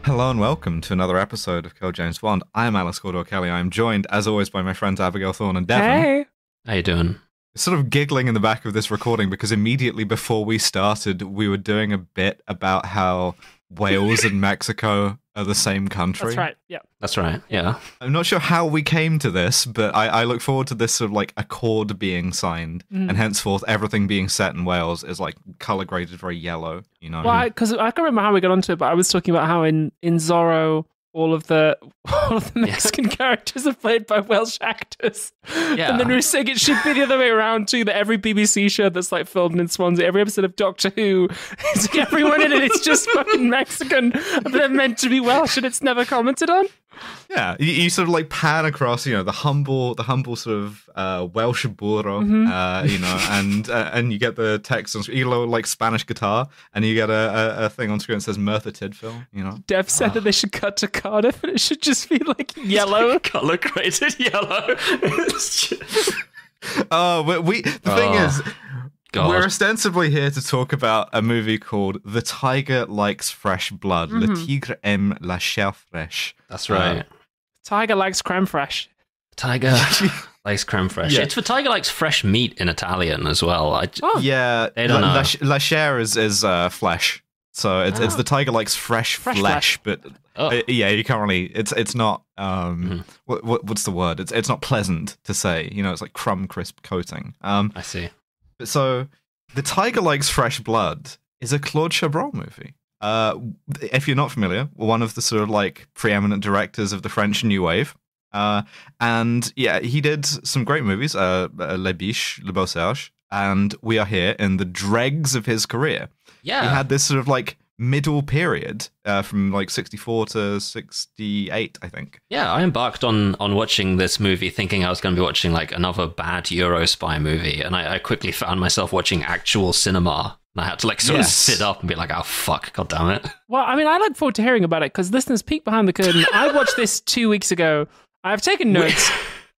Hello and welcome to another episode of Kill James Bond. I am Alice Caldwell-Kelly. I am joined, as always, by my friends Abigail Thorne and Devon. Hey! How you doing? Sort of giggling in the back of this recording because immediately before we started, we were doing a bit about how Wales and Mexico are the same country. That's right, yeah. That's right, yeah. I'm not sure how we came to this, but I look forward to this sort of like accord being signed, and henceforth everything being set in Wales is like colour graded very yellow, you know? Well, because I can't remember how we got onto it, but I was talking about how in Zorro, all of the Mexican characters are played by Welsh actors. Yeah. And then we were saying it should be the other way around too, that every BBC show that's like filmed in Swansea, every episode of Doctor Who, it's like everyone in it's just fucking Mexican, but they're meant to be Welsh and it's never commented on. Yeah, you sort of like pan across, you know, the humble sort of Welsh burro, you know, and you get the text on screen, you know, like Spanish guitar, and you get a thing on screen that says Merthyr Tydfil, you know. Dev said that they should cut to Cardiff and it should just be like yellow. Colour graded yellow. The thing is, God. we're ostensibly here to talk about a movie called The Tiger Likes Fresh Blood. Le Tigre aime la chair fraîche. That's right. Tiger likes creme fraiche. Tiger likes creme fraiche. Yeah. It's for tiger likes fresh meat in Italian as well. Yeah, They don't know. La chair is flesh. So it's the tiger likes fresh flesh, but yeah, you can't really. It's not. What's the word? It's not pleasant to say. You know, it's like crumb crisp coating. I see. So, The Tiger Likes Fresh Blood is a Claude Chabrol movie. If you're not familiar, one of the sort of like preeminent directors of the French New Wave. And yeah, he did some great movies, Les Biches, Le Beau Serge, and we are here in the dregs of his career. Yeah. He had this sort of like middle period from like 64 to 68, I think. Yeah, I embarked on watching this movie thinking I was going to be watching like another bad Eurospy movie, and I quickly found myself watching actual cinema. And I had to like sort of sit up and be like, oh fuck, god damn it. Well, I mean, I look forward to hearing about it because listeners, peek behind the curtain. I watched this 2 weeks ago. I've taken notes.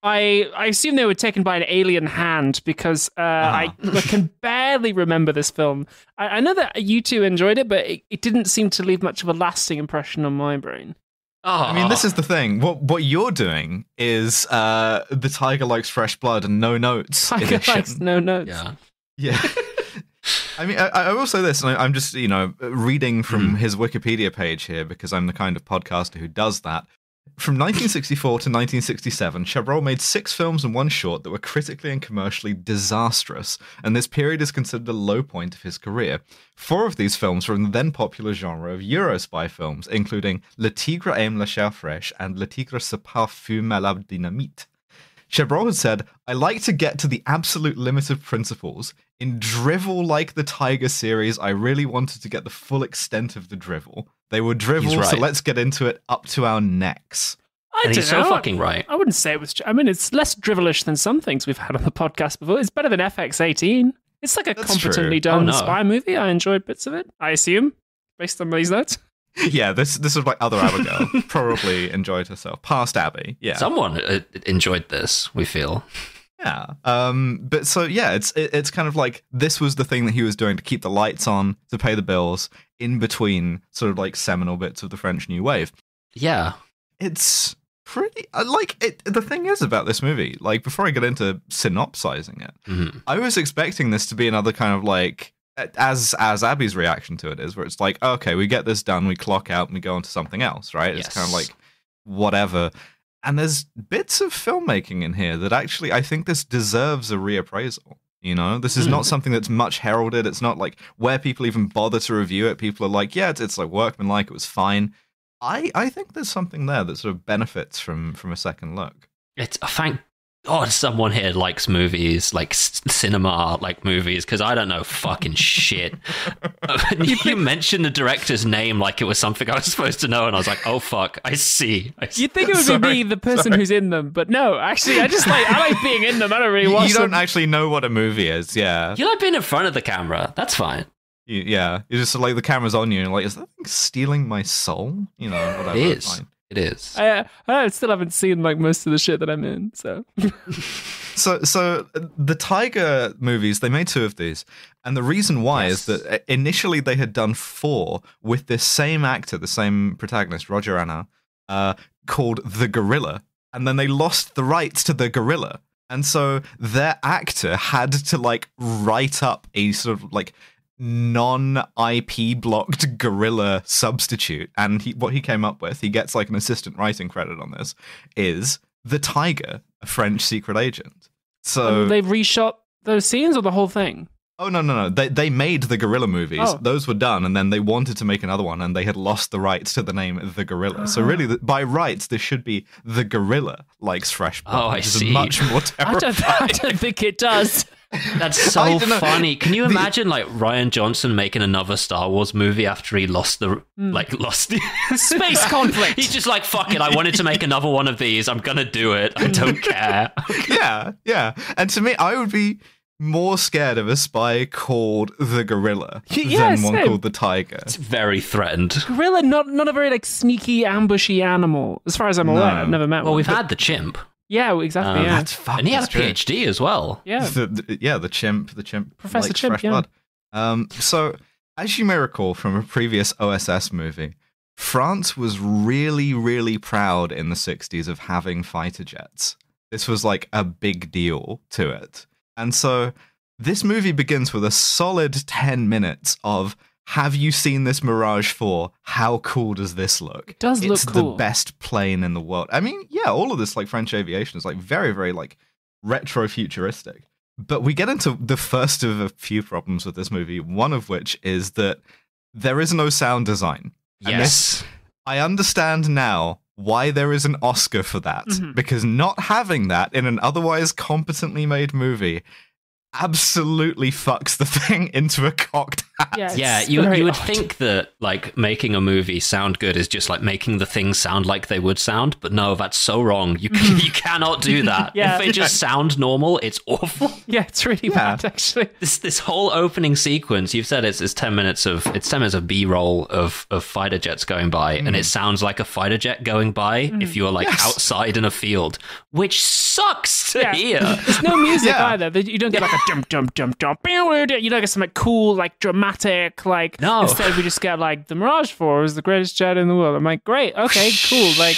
I assume they were taken by an alien hand because I can barely remember this film. I know that you two enjoyed it, but it didn't seem to leave much of a lasting impression on my brain. I mean, this is the thing. What you're doing is The Tiger Likes Fresh Blood and no notes. Tiger likes no notes. Yeah. I mean, I will say this, and I'm just, you know, reading from his Wikipedia page here because I'm the kind of podcaster who does that. From 1964 to 1967, Chabrol made 6 films and 1 short that were critically and commercially disastrous, and this period is considered a low point of his career. 4 of these films were in the then popular genre of eurospy films, including Le Tigre aime la chair fraîche and Le Tigre se parfume à la dynamite. Chabrol had said, I like to get to the absolute limit of principles. In Drivel Like the Tiger series, I really wanted to get the full extent of the drivel. They were drivel, so let's get into it up to our necks. He's so fucking right. I wouldn't say it was... I mean, it's less drivelish than some things we've had on the podcast before. It's better than FX-18. It's like a competently done spy movie. I enjoyed bits of it, I assume, based on these notes. Yeah, this is like other Abigail probably enjoyed herself. Past Abby, yeah. Someone enjoyed this, we feel. Yeah, but so yeah, it's kind of like this was the thing that he was doing to keep the lights on, to pay the bills, in between sort of like seminal bits of the French New Wave. Yeah. It's pretty, the thing is about this movie, like before I get into synopsizing it, I was expecting this to be another kind of like, as Abby's reaction to it is, where it's like, okay, we get this done, we clock out, and we go on to something else, right? It's kind of like, whatever. And there's bits of filmmaking in here that actually, I think this deserves a reappraisal. You know, this is not something that's much heralded. It's not like where people even bother to review it. People are like, yeah, it's like workmanlike, it was fine. I think there's something there that sort of benefits from a second look. Thank God someone here likes movies, like cinema, like movies, because I don't know fucking shit. You mentioned the director's name like it was something I was supposed to know, and I was like, oh fuck, I see. You'd think it would be me, the person who's in them, but no, actually, I like being in them. I don't really watch them. You don't actually know what a movie is, yeah. You like being in front of the camera, that's fine. Yeah, you're just like, the camera's on you, and like, is that thing stealing my soul? You know, whatever. It is. It is. I still haven't seen like most of the shit that I'm in. So So the Tiger movies, they made 2 of these, and the reason why is that initially they had done 4 with this same actor, the same protagonist, Roger Anna, called The Gorilla, and then they lost the rights to The Gorilla, and so their actor had to like write up a sort of like non-IP blocked gorilla substitute, and what he came up with, he gets like an assistant writing credit on this, is the Tiger, a French secret agent. So they've reshot those scenes or the whole thing? Oh no! They made the gorilla movies. Oh. Those were done, and then they wanted to make another one, and they had lost the rights to the name The Gorilla. So really, by rights, this should be The Gorilla Likes Fresh Blood. Oh, I which see. Is much more terrifying. I don't think it does. That's so funny. Can you imagine like Rian Johnson making another Star Wars movie after he lost the Space conflict? He's just like, fuck it, I wanted to make another one of these. I'm gonna do it. I don't care. Yeah. And to me, I would be more scared of a spy called the Gorilla than one called the Tiger. It's very threatened. Gorilla, not a very like sneaky, ambushy animal, as far as I'm aware. I've never met one. Well, we've had the chimp. Yeah, exactly. Yeah, that's fucking. And he had a PhD as well. Yeah, the chimp, Professor likes Chimp. fresh blood. So as you may recall from a previous OSS movie, France was really, really proud in the 60s of having fighter jets. This was like a big deal to it. And so this movie begins with a solid 10 minutes of, have you seen this Mirage 4? How cool does this look? It does look cool. It's the best plane in the world. I mean, yeah, all of this like French aviation is like very, very like retro futuristic. But we get into the first of a few problems with this movie, one of which is that there is no sound design. Yes. I understand now why there is an Oscar for that, because not having that in an otherwise competently made movie absolutely fucks the thing into a cocked hat. Yeah, you would think that like making a movie sound good is just like making the things sound like they would sound, but no, that's so wrong. You cannot do that. If they just sound normal, it's awful. Yeah, it's really bad actually. This whole opening sequence, you've said it's 10 minutes of B-roll of fighter jets going by, and it sounds like a fighter jet going by if you're like outside in a field, which sucks to hear. There's no music either. You don't get like a jump. You don't get some like cool, like dramatic, like. No. Instead, we just get like the Mirage 4 is the greatest jet in the world. I'm like, great, okay, cool. Like,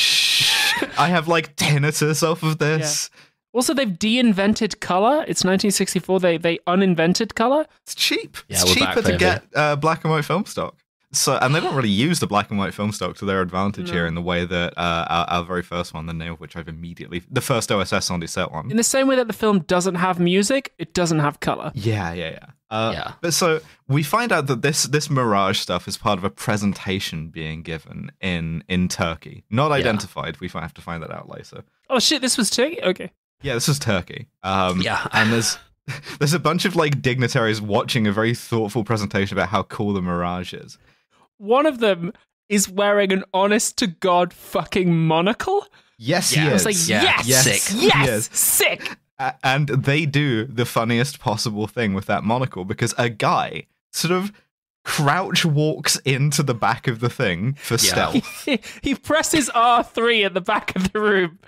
I have like tinnitus off of this. Yeah. Also, they've de-invented color. It's 1964. They uninvented color. It's cheap. Yeah, it's cheaper to get black and white film stock. So, and they don't really use the black and white film stock to their advantage here in the way that our very first one, the name of which I've immediately, the first OSS on the set one. In the same way that the film doesn't have music, it doesn't have color. Yeah. But so we find out that this Mirage stuff is part of a presentation being given in Turkey. Not identified. We have to find that out later. Oh shit, this was Turkey? Okay. Yeah, this is Turkey. And there's a bunch of like dignitaries watching a very thoughtful presentation about how cool the Mirage is. One of them is wearing an honest-to-God fucking monocle. Yes, he is. I was like, yes, sick. And they do the funniest possible thing with that monocle, because a guy sort of crouch walks into the back of the thing for stealth. He presses R3 at the back of the room.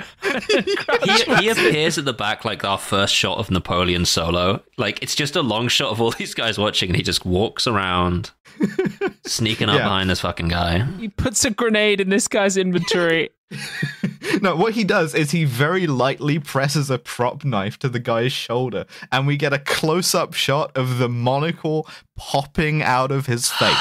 He appears at the back like our first shot of Napoleon Solo. Like, it's just a long shot of all these guys watching, and he just walks around, sneaking up behind this fucking guy. He puts a grenade in this guy's inventory. No, what he does is he very lightly presses a prop knife to the guy's shoulder, and we get a close-up shot of the monocle popping out of his face.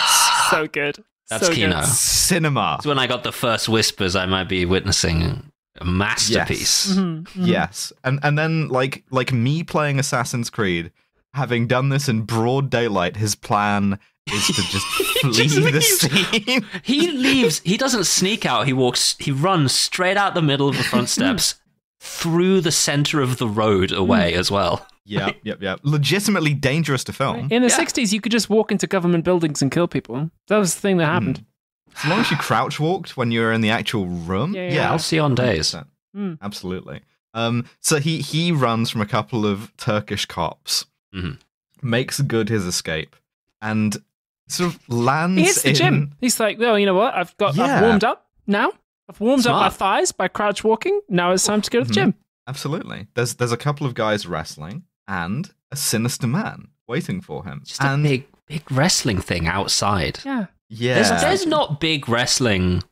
So good. That's Kino. Good. Cinema. It's when I got the first whispers I might be witnessing a masterpiece. Yes. And then like me playing Assassin's Creed, having done this in broad daylight, his plan is to just flee the scene. He leaves. He doesn't sneak out. He runs straight out the middle of the front steps through the center of the road away as well. Yep. Legitimately dangerous to film. In the 60s, you could just walk into government buildings and kill people. That was the thing that happened. As long as you crouch walked when you were in the actual room. I'll see on days. Absolutely. So he runs from a couple of Turkish cops, makes good his escape, and sort of lands He hits the gym. He's like, well, you know what? I've warmed up now. I've warmed up my Smart. thighs by crouch walking. Now it's time to go to the gym. Absolutely. There's a couple of guys wrestling and a sinister man waiting for him. Just a big wrestling thing outside. Yeah. Yeah. There's not big wrestling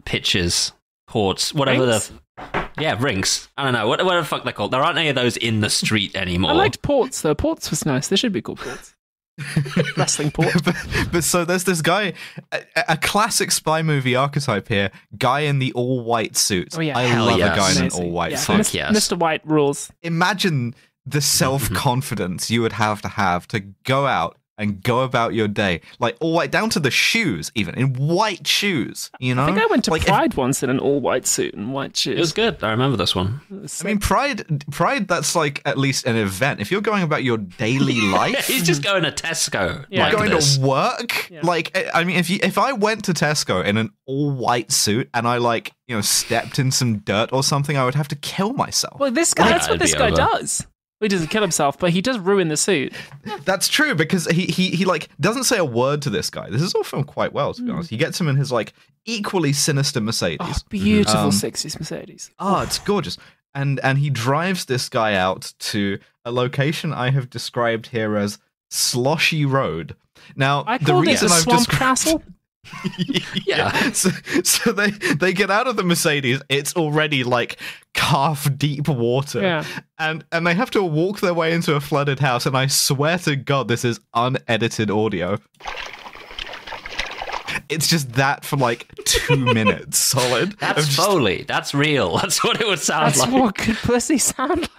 pitches, courts, whatever Rings? rings. I don't know. What the fuck they're called. There aren't any of those in the street anymore. I liked ports, though. Ports was nice. They should be called ports. Wrestling port. but so there's this guy, a classic spy movie archetype here, guy in the all-white suit. Oh, yeah. I Hell love yes. a guy in an Amazing. all-white Yeah. suit. Fuck yes. Mr. White rules. Imagine the self-confidence you would have to go out and go about your day, like all white, down to the shoes, even in white shoes. You know, I think I went to Like, Pride once in an all-white suit and white shoes. It was good. I remember this one. I mean, Pride. That's like at least an event. If you're going about your daily life, He's just going to Tesco. Yeah. like going this. to work. Yeah. Like, I mean, if I went to Tesco in an all white suit and I stepped in some dirt or something, I would have to kill myself. Well, this guy, that's what it'd this be guy over. does. He doesn't kill himself, but he does ruin the suit. That's true, because he like doesn't say a word to this guy. This is all filmed quite well, to be honest. He gets him in his like equally sinister Mercedes. Oh, beautiful 60s Mercedes. Oh, it's gorgeous. And he drives this guy out to a location I have described here as Sloshy Road. Now, I the called it reason the I've Swamp described- Castle. Yeah. So they get out of the Mercedes. It's already like calf deep water. Yeah. And they have to walk their way into a flooded house, and I swear to God this is unedited audio. It's just that for like 2 minutes solid. of That's just- Foley. That's real. That's what it would sound That's like. what good pussy sound like.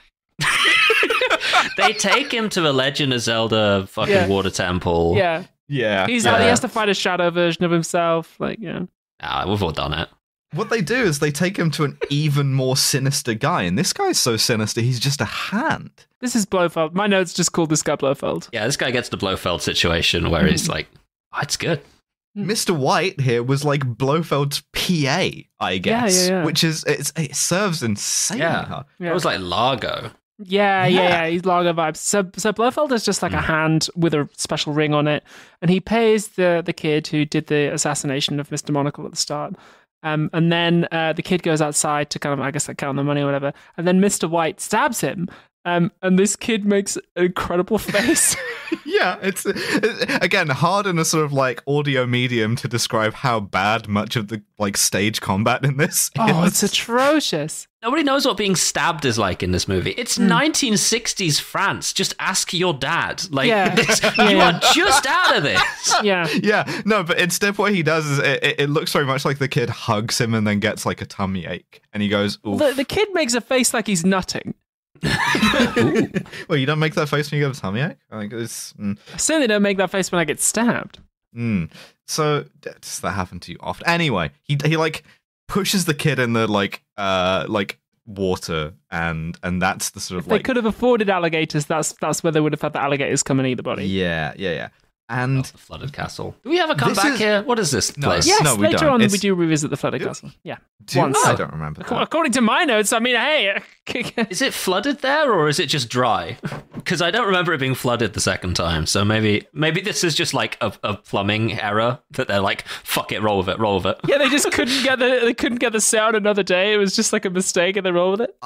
They take him to a Legend of Zelda fucking Yeah. water temple. Yeah. Yeah. He yeah. has to fight a shadow version of himself. Like, yeah. Nah, we've all done it. What they do is they take him to an even more sinister guy, and this guy's so sinister he's just a hand. This is Blofeld. My notes just called this guy Blofeld. Yeah, this guy gets the Blofeld situation where he's like, oh, it's good. Mr. White here was like Blofeld's PA, I guess, yeah. which is it serves insanely hard. Yeah. It was like Largo. Yeah. He's Largo vibes. So Blofeld is just like a hand with a special ring on it, and he pays the kid who did the assassination of Mr. Monocle at the start. And then the kid goes outside to kind of, I guess, like count the money or whatever. And then Mr. White stabs him. And this kid makes an incredible face. Yeah, it's again hard in a sort of like audio medium to describe how bad much of the like stage combat in this Oh, is. it's atrocious. Nobody knows what being stabbed is like in this movie. It's 1960s France. Just ask your dad. Like, Yeah. you are just out of this. Yeah. Yeah, no, but instead what he does is it looks very much like the kid hugs him and then gets like a tummy ache, and he goes, oof. The kid makes a face like he's nutting. Well, you don't make that face when you get a tummy ache? I think it's... I certainly don't make that face when I get stabbed. So, does that happen to you often? Anyway, he like pushes the kid in the like water, and that's the sort of If they like... could have afforded alligators, that's where they would have had the alligators come and eat the body. Yeah. And The flooded castle. Do we have a This comeback is- here? What is this No. place? Yes, No, we later don't. on It's- we do revisit the flooded castle. Yeah. once. Once. I don't remember that. According to my notes, I mean, hey. Is it flooded there, or is it just dry? Because I don't remember it being flooded the second time. So maybe this is just like a plumbing error that they're like, fuck it, roll with it. Yeah, they just couldn't get the sound another day. It was just like a mistake, and they roll with it.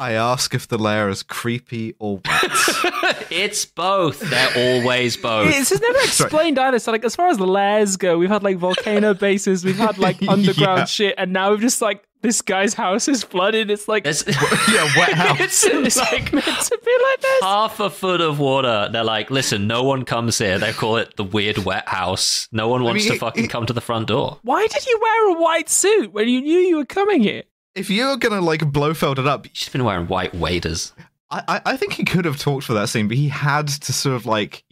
I ask if the layer is creepy or wet. It's both. They're always both. It's just never explained either. So, like, as far as the layers go, we've had like volcano bases, we've had like underground Yeah. shit, and now we've just like this guy's house is flooded. It's like There's Yeah, wet house. it's like meant to be like this. half a foot of water. They're like, listen, no one comes here. They call it the weird wet house. No one wants mean, to fucking come to the front door. Why did you wear a white suit when you knew you were coming here? If you're gonna like Blofeld it up, She's been wearing white waders. I think he could have talked for that scene, but he had to sort of like,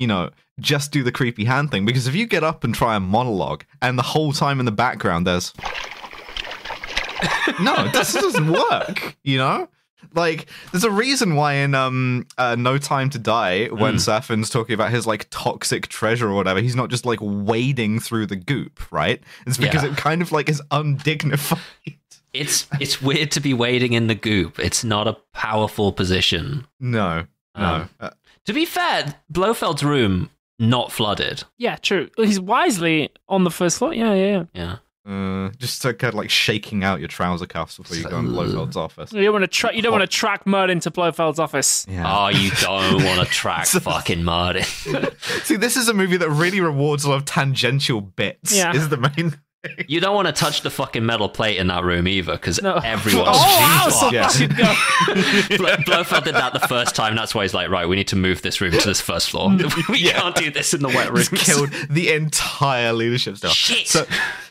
just do the creepy hand thing. Because if you get up and try a monologue, and the whole time in the background there's... No, this doesn't work, Like, there's a reason why in No Time to Die, when Safin's talking about his, like, toxic treasure or whatever, he's not just, like, wading through the goop, right? It's because Yeah. it kind of, like, is undignified. It's weird to be wading in the goop. It's not a powerful position. No. To be fair, Blofeld's room not flooded. Yeah, true. He's wisely on the first floor. Yeah. Yeah. Just to kind of like shaking out your trouser cuffs before you go in Blofeld's office. You don't want to track mud into Blofeld's office. Yeah. Oh, you don't want to track fucking mud. See, this is a movie that really rewards a lot of tangential bits. Yeah. Is the main. You don't want to touch the fucking metal plate in that room either, because everyone's... Blofeld did that the first time. That's why he's like, right, we need to move this room to this first floor. We can't do this in the wet rooms. Killed the entire leadership staff. Shit.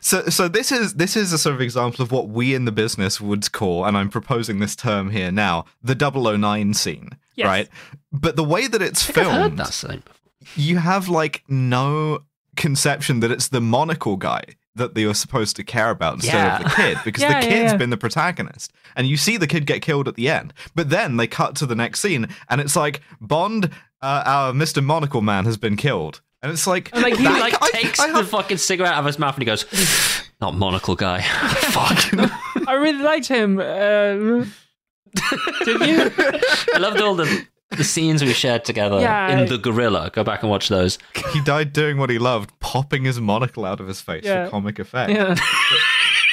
So this is a sort of example of what we in the business would call, and I'm proposing this term here now, the 009 scene, right? But the way that it's filmed, I've heard that scene before. You have like no conception that it's the monocle guy that they were supposed to care about instead of the kid, because the kid's been the protagonist, and you see the kid get killed at the end, but then they cut to the next scene and it's like, Bond, our Mr. Monocle Man has been killed, and it's like, and like he takes the fucking cigarette out of his mouth and he goes, not monocle guy. Fuck. I really liked him. Did you? I loved all the scenes we shared together in The Gorilla. Go back and watch those. He died doing what he loved, popping his monocle out of his face for comic effect. Yeah.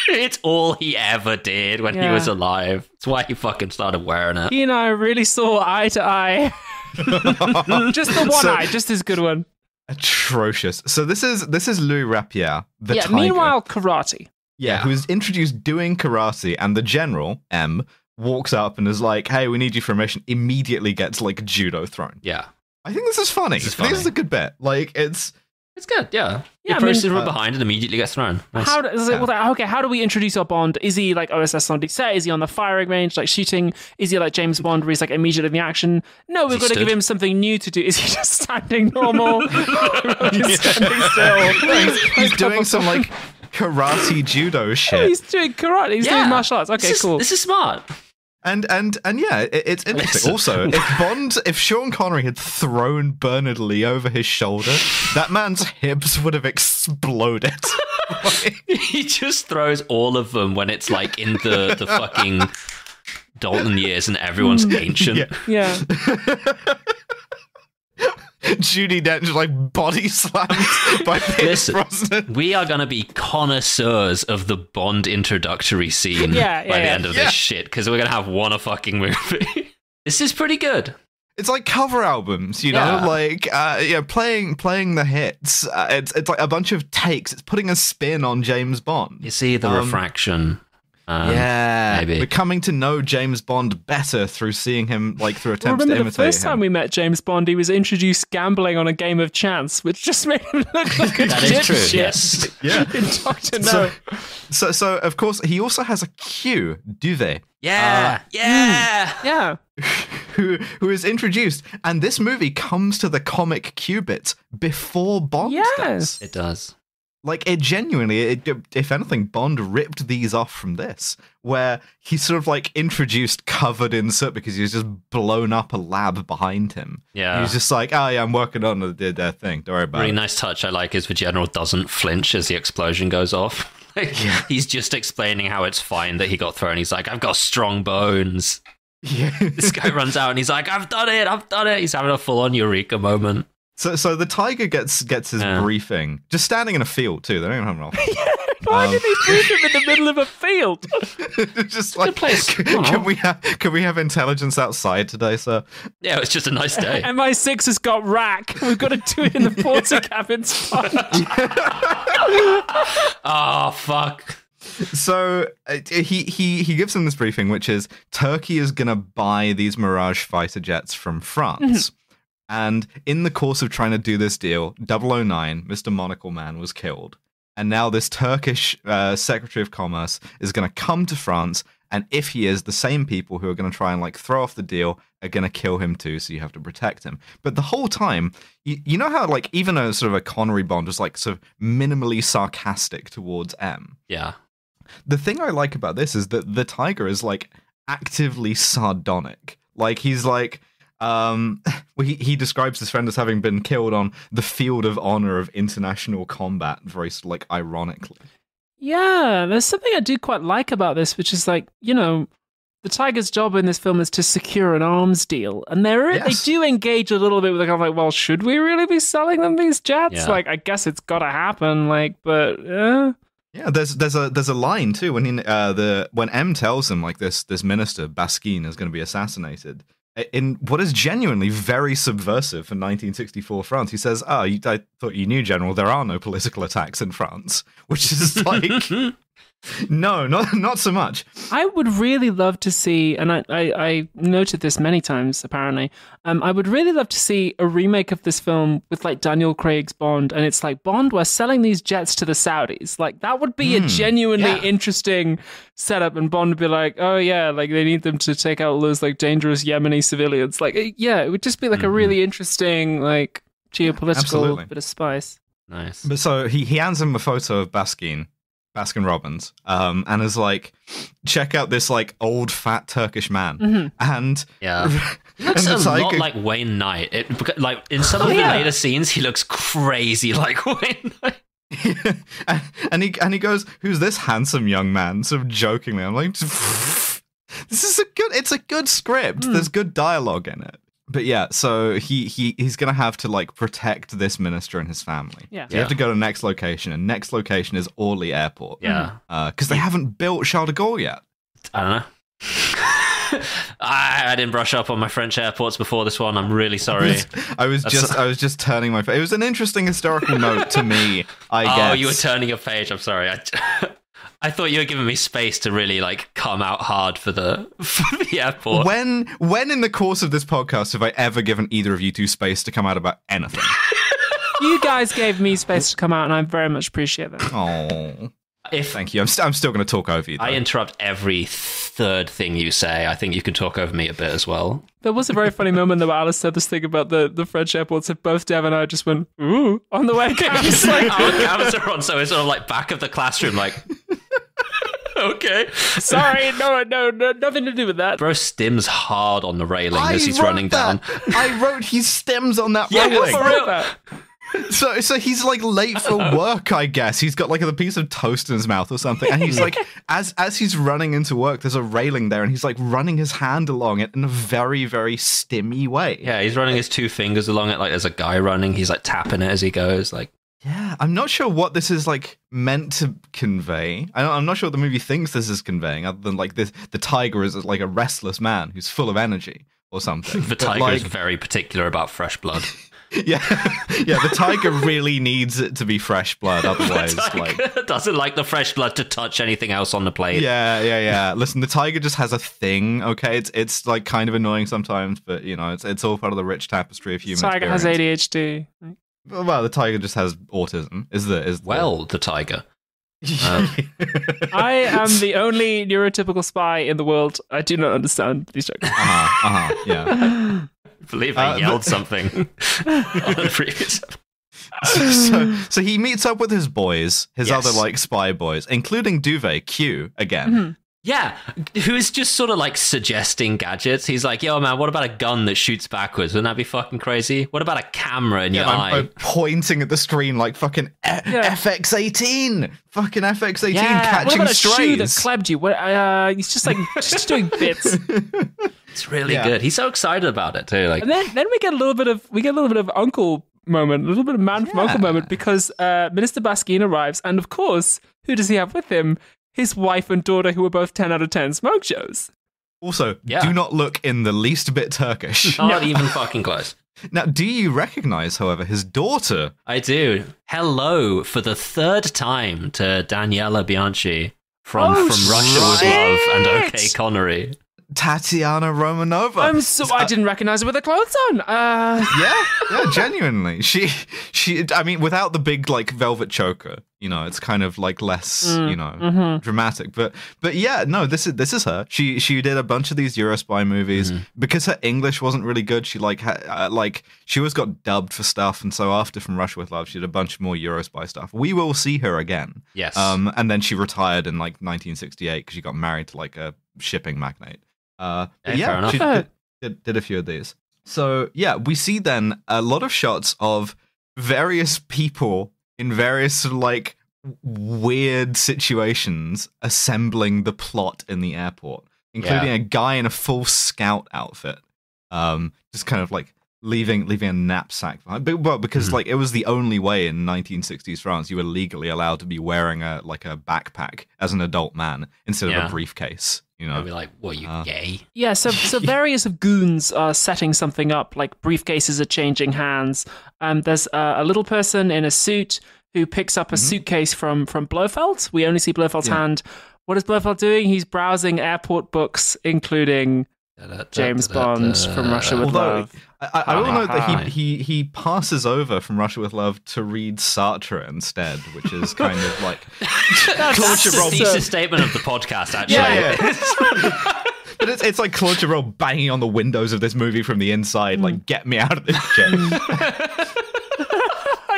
It's all he ever did when he was alive. It's why he fucking started wearing it. He and I really saw eye to eye. Just the one eye, just his good one. Atrocious. So this is Louis Rapier, the tiger. Meanwhile, karate. Who is introduced doing karate, and the general, M, walks up and is like, hey, we need you for a mission, immediately gets like judo thrown. Yeah. I think this is funny. This is a good bit. Like, it's good, yeah. He approaches from behind and immediately gets thrown. Nice. How do we introduce our Bond? Is he like OSS on set? Is he on the firing range, like shooting? Is he like James Bond, where he's like immediately in the action? No, we've got to give him something new to do. Is he just standing normal? He's standing still. He's doing some like karate judo shit. He's doing karate. He's doing martial arts. Okay, cool. This is smart. And yeah, it's interesting. Also, if Sean Connery had thrown Bernard Lee over his shoulder, that man's hips would have exploded. He just throws all of them when it's like in the fucking Dalton years and everyone's ancient. Yeah. Judi Dench like body slammed by Pierce Brosnan. We are going to be connoisseurs of the Bond introductory scene by the end of this shit, because we're going to have one a fucking movie. This is pretty good. It's like cover albums, you know, like playing the hits. It's like a bunch of takes. It's putting a spin on James Bond. You see the refraction. Maybe. We're coming to know James Bond better through seeing him, like, through attempts to imitate him. The first time we met James Bond, he was introduced gambling on a game of chance, which just made him look like a That is true, dipshit. yes. Yeah. In Dr. No. So of course, he also has a Q, Duvet. Yeah. Who is introduced, and this movie comes to the comic Q bits before Bond does. It does. Like, it genuinely, if anything, Bond ripped these off from this, where he's sort of like introduced covered in soot because he's just blown up a lab behind him. Yeah. He's just like, oh yeah, I'm working on the thing. Don't worry about it. Really nice touch I like is the general doesn't flinch as the explosion goes off. He's just explaining how it's fine that he got thrown. He's like, I've got strong bones. Yeah. This guy runs out and he's like, I've done it. He's having a full-on eureka moment. So the tiger gets his briefing, just standing in a field too. They don't even have an office. Why did they brief him in the middle of a field? Just like, can we have intelligence outside today, sir? Yeah, it's just a nice day. MI6 has got rack. We've got to do it in the porter cabin spot. Oh, fuck. So he gives them this briefing, which is Turkey is going to buy these Mirage fighter jets from France. And in the course of trying to do this deal, 009, Mr. Monocle Man, was killed. And now this Turkish Secretary of Commerce is going to come to France, and if he is, the same people who are going to try and like throw off the deal are going to kill him too, so you have to protect him. But the whole time, you know how like even a sort of a Connery Bond was like sort of minimally sarcastic towards M? Yeah. The thing I like about this is that the tiger is like actively sardonic. Like he's like... he describes his friend as having been killed on the field of honor of international combat, very like ironically. Yeah, there's something I do quite like about this, which is like, you know, the tiger's job in this film is to secure an arms deal, and they do engage a little bit with the kind of like, well, should we really be selling them these jets? Yeah. Like, I guess it's got to happen, like, but Yeah, there's a line too when when M tells him like this minister Baskin is going to be assassinated in what is genuinely very subversive for 1964 France. He says, I thought you knew, General, there are no political attacks in France," which is like no, not so much. I would really love to see, and I noted this many times, apparently, I would really love to see a remake of this film with, like, Daniel Craig's Bond, and it's like, Bond, we're selling these jets to the Saudis. Like, that would be a genuinely interesting setup, and Bond would be like, oh yeah, like, they need them to take out all those, like, dangerous Yemeni civilians. Like, yeah, it would just be, like, a really interesting, like, geopolitical bit of spice. Nice. But so he hands him a photo of Baskin Robbins, and is like, check out this like old fat Turkish man. And he looks a lot like Wayne Knight. Like in some of the later scenes, he looks crazy like Wayne Knight. and he goes, "Who's this handsome young man?" Sort of jokingly. I'm like, this is it's a good script. There's good dialogue in it. But yeah, so he's gonna have to like protect this minister and his family. Yeah, so you have to go to the next location, and next location is Orly Airport. Yeah, because they haven't built Charles de Gaulle yet. I don't know. I didn't brush up on my French airports before this one. I'm really sorry. I was just turning my. It was an interesting historical note to me. I guess. Oh, you were turning a page. I'm sorry. I thought you were giving me space to really like come out hard for the airport. When in the course of this podcast have I ever given either of you two space to come out about anything? You guys gave me space to come out, and I very much appreciate that. Oh, thank you. I'm still going to talk over you, though. I interrupt every third thing you say. I think you can talk over me a bit as well. There was a very funny moment though, where Alice said this thing about the French airports, and both Dev and I just went, ooh, on the way. Cameras like, our cameras are on, so it's sort of like back of the classroom, like... Okay. Sorry, no, nothing to do with that. Bro stims hard on the railing as he's running down. I wrote he stems on that railing. For real. So he's like late for work, I guess. He's got like a piece of toast in his mouth or something, and he's like, as he's running into work, there's a railing there, and he's like running his hand along it in a very, very stimmy way. Yeah, he's running his two fingers along it like there's a guy running. He's like tapping it as he goes, like. Yeah, I'm not sure what this is like meant to convey. I'm not sure what the movie thinks this is conveying, other than like the tiger is like a restless man who's full of energy or something. The tiger is very particular about fresh blood. yeah, the tiger really needs it to be fresh blood, otherwise the tiger doesn't like the fresh blood to touch anything else on the plate. Yeah. Listen, the tiger just has a thing. Okay, it's like kind of annoying sometimes, but you know, it's all part of the rich tapestry of human. Tiger experience. has ADHD. Well, the tiger just has autism. The tiger. I am the only neurotypical spy in the world. I do not understand these jokes. Yeah. I believe I yelled something on the previous. So he meets up with his boys, other like spy boys, including Duvet Q again. Mm-hmm. Yeah, who is just sort of like suggesting gadgets. He's like, yo, man, what about a gun that shoots backwards? Wouldn't that be fucking crazy? What about a camera in your eye? I'm pointing at the screen like fucking FX-18. Fucking FX-18 catching what about a strays. shoe that clabbed you? He's just like just doing bits. It's really good. He's so excited about it too. Like, and then we get a little bit of uncle moment, a little bit of man from uncle moment, because Minister Baskin arrives, and of course, who does he have with him? His wife and daughter, who are both 10 out of 10 smoke shows. Also, do not look in the least bit Turkish. Not even fucking close. Now, do you recognize, however, his daughter? I do. Hello for the third time to Daniela Bianchi from Russia with Love and OK Connery. Tatiana Romanova. I didn't recognize her with her clothes on. Yeah, genuinely. She. I mean, without the big like velvet choker, you know, it's kind of like less, dramatic. But yeah, no, this is her. She did a bunch of these Eurospy movies because her English wasn't really good. She she always got dubbed for stuff, and so after From Russia with Love, she did a bunch more Eurospy stuff. We will see her again. Yes. And then she retired in like 1968 because she got married to like a shipping magnate. Fair enough. She did a few of these. So yeah, we see then a lot of shots of various people in various like weird situations assembling the plot in the airport, including a guy in a full scout outfit, just kind of like leaving a knapsack behind. Well, because like it was the only way in 1960s France you were legally allowed to be wearing a backpack as an adult man instead of a briefcase. You know, I'd be like, "What, you gay?" Yeah, so various of goons are setting something up, like briefcases are changing hands. There's a little person in a suit who picks up a suitcase from Blofeld. We only see Blofeld's hand. What is Blofeld doing? He's browsing airport books, including James Bond from Russia with Love. I will note that he passes over from Russia with Love to read Sartre instead, which is kind of like Claude Chabrol. The thesis statement of the podcast, actually. Yeah. But it's like Claude Chabrol banging on the windows of this movie from the inside, like, get me out of this shit.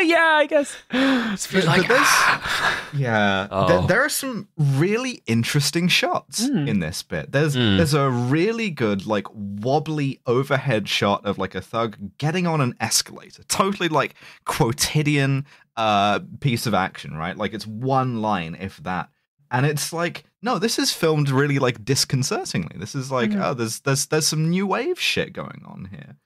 Yeah, I guess. There are some really interesting shots in this bit. There's a really good, like, wobbly overhead shot of like a thug getting on an escalator. Totally like quotidian piece of action, right? Like it's one line, if that. And it's like, no, this is filmed really like disconcertingly. This is like, there's some new wave shit going on here.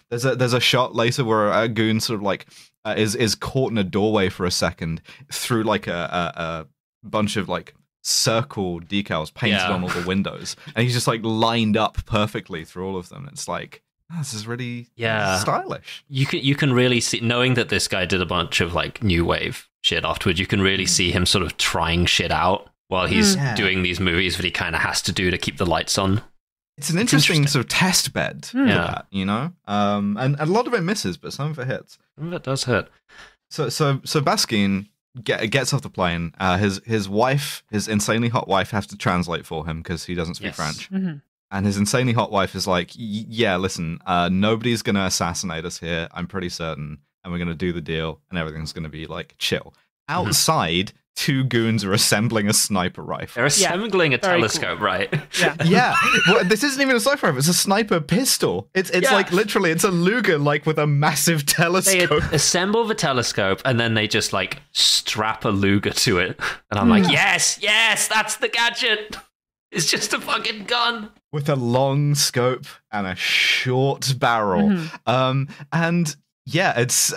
There's a shot later where a goon sort of like is caught in a doorway for a second through like a bunch of like circle decals painted on all the windows, and he's just like lined up perfectly through all of them. It's like, this is really stylish. You can really see, knowing that this guy did a bunch of like new wave shit afterwards, you can really see him sort of trying shit out while he's doing these movies that he kind of has to do to keep the lights on. It's an interesting sort of test bed for that, you know? And a lot of it misses, but some of it hits. Some of it does hit. So Baskin gets off the plane. His wife, his insanely hot wife, has to translate for him because he doesn't speak French. And his insanely hot wife is like, yeah, listen, nobody's going to assassinate us here, I'm pretty certain. And we're going to do the deal, and everything's going to be like chill. Outside, two goons are assembling a sniper rifle. They're assembling a telescope, cool. Right? Yeah. Well, this isn't even a sniper rifle. It's a sniper pistol. It's like literally, it's a Luger like with a massive telescope. They assemble the telescope and then they just like strap a Luger to it. And I'm like, yes, that's the gadget. It's just a fucking gun. With a long scope and a short barrel. And yeah, it's...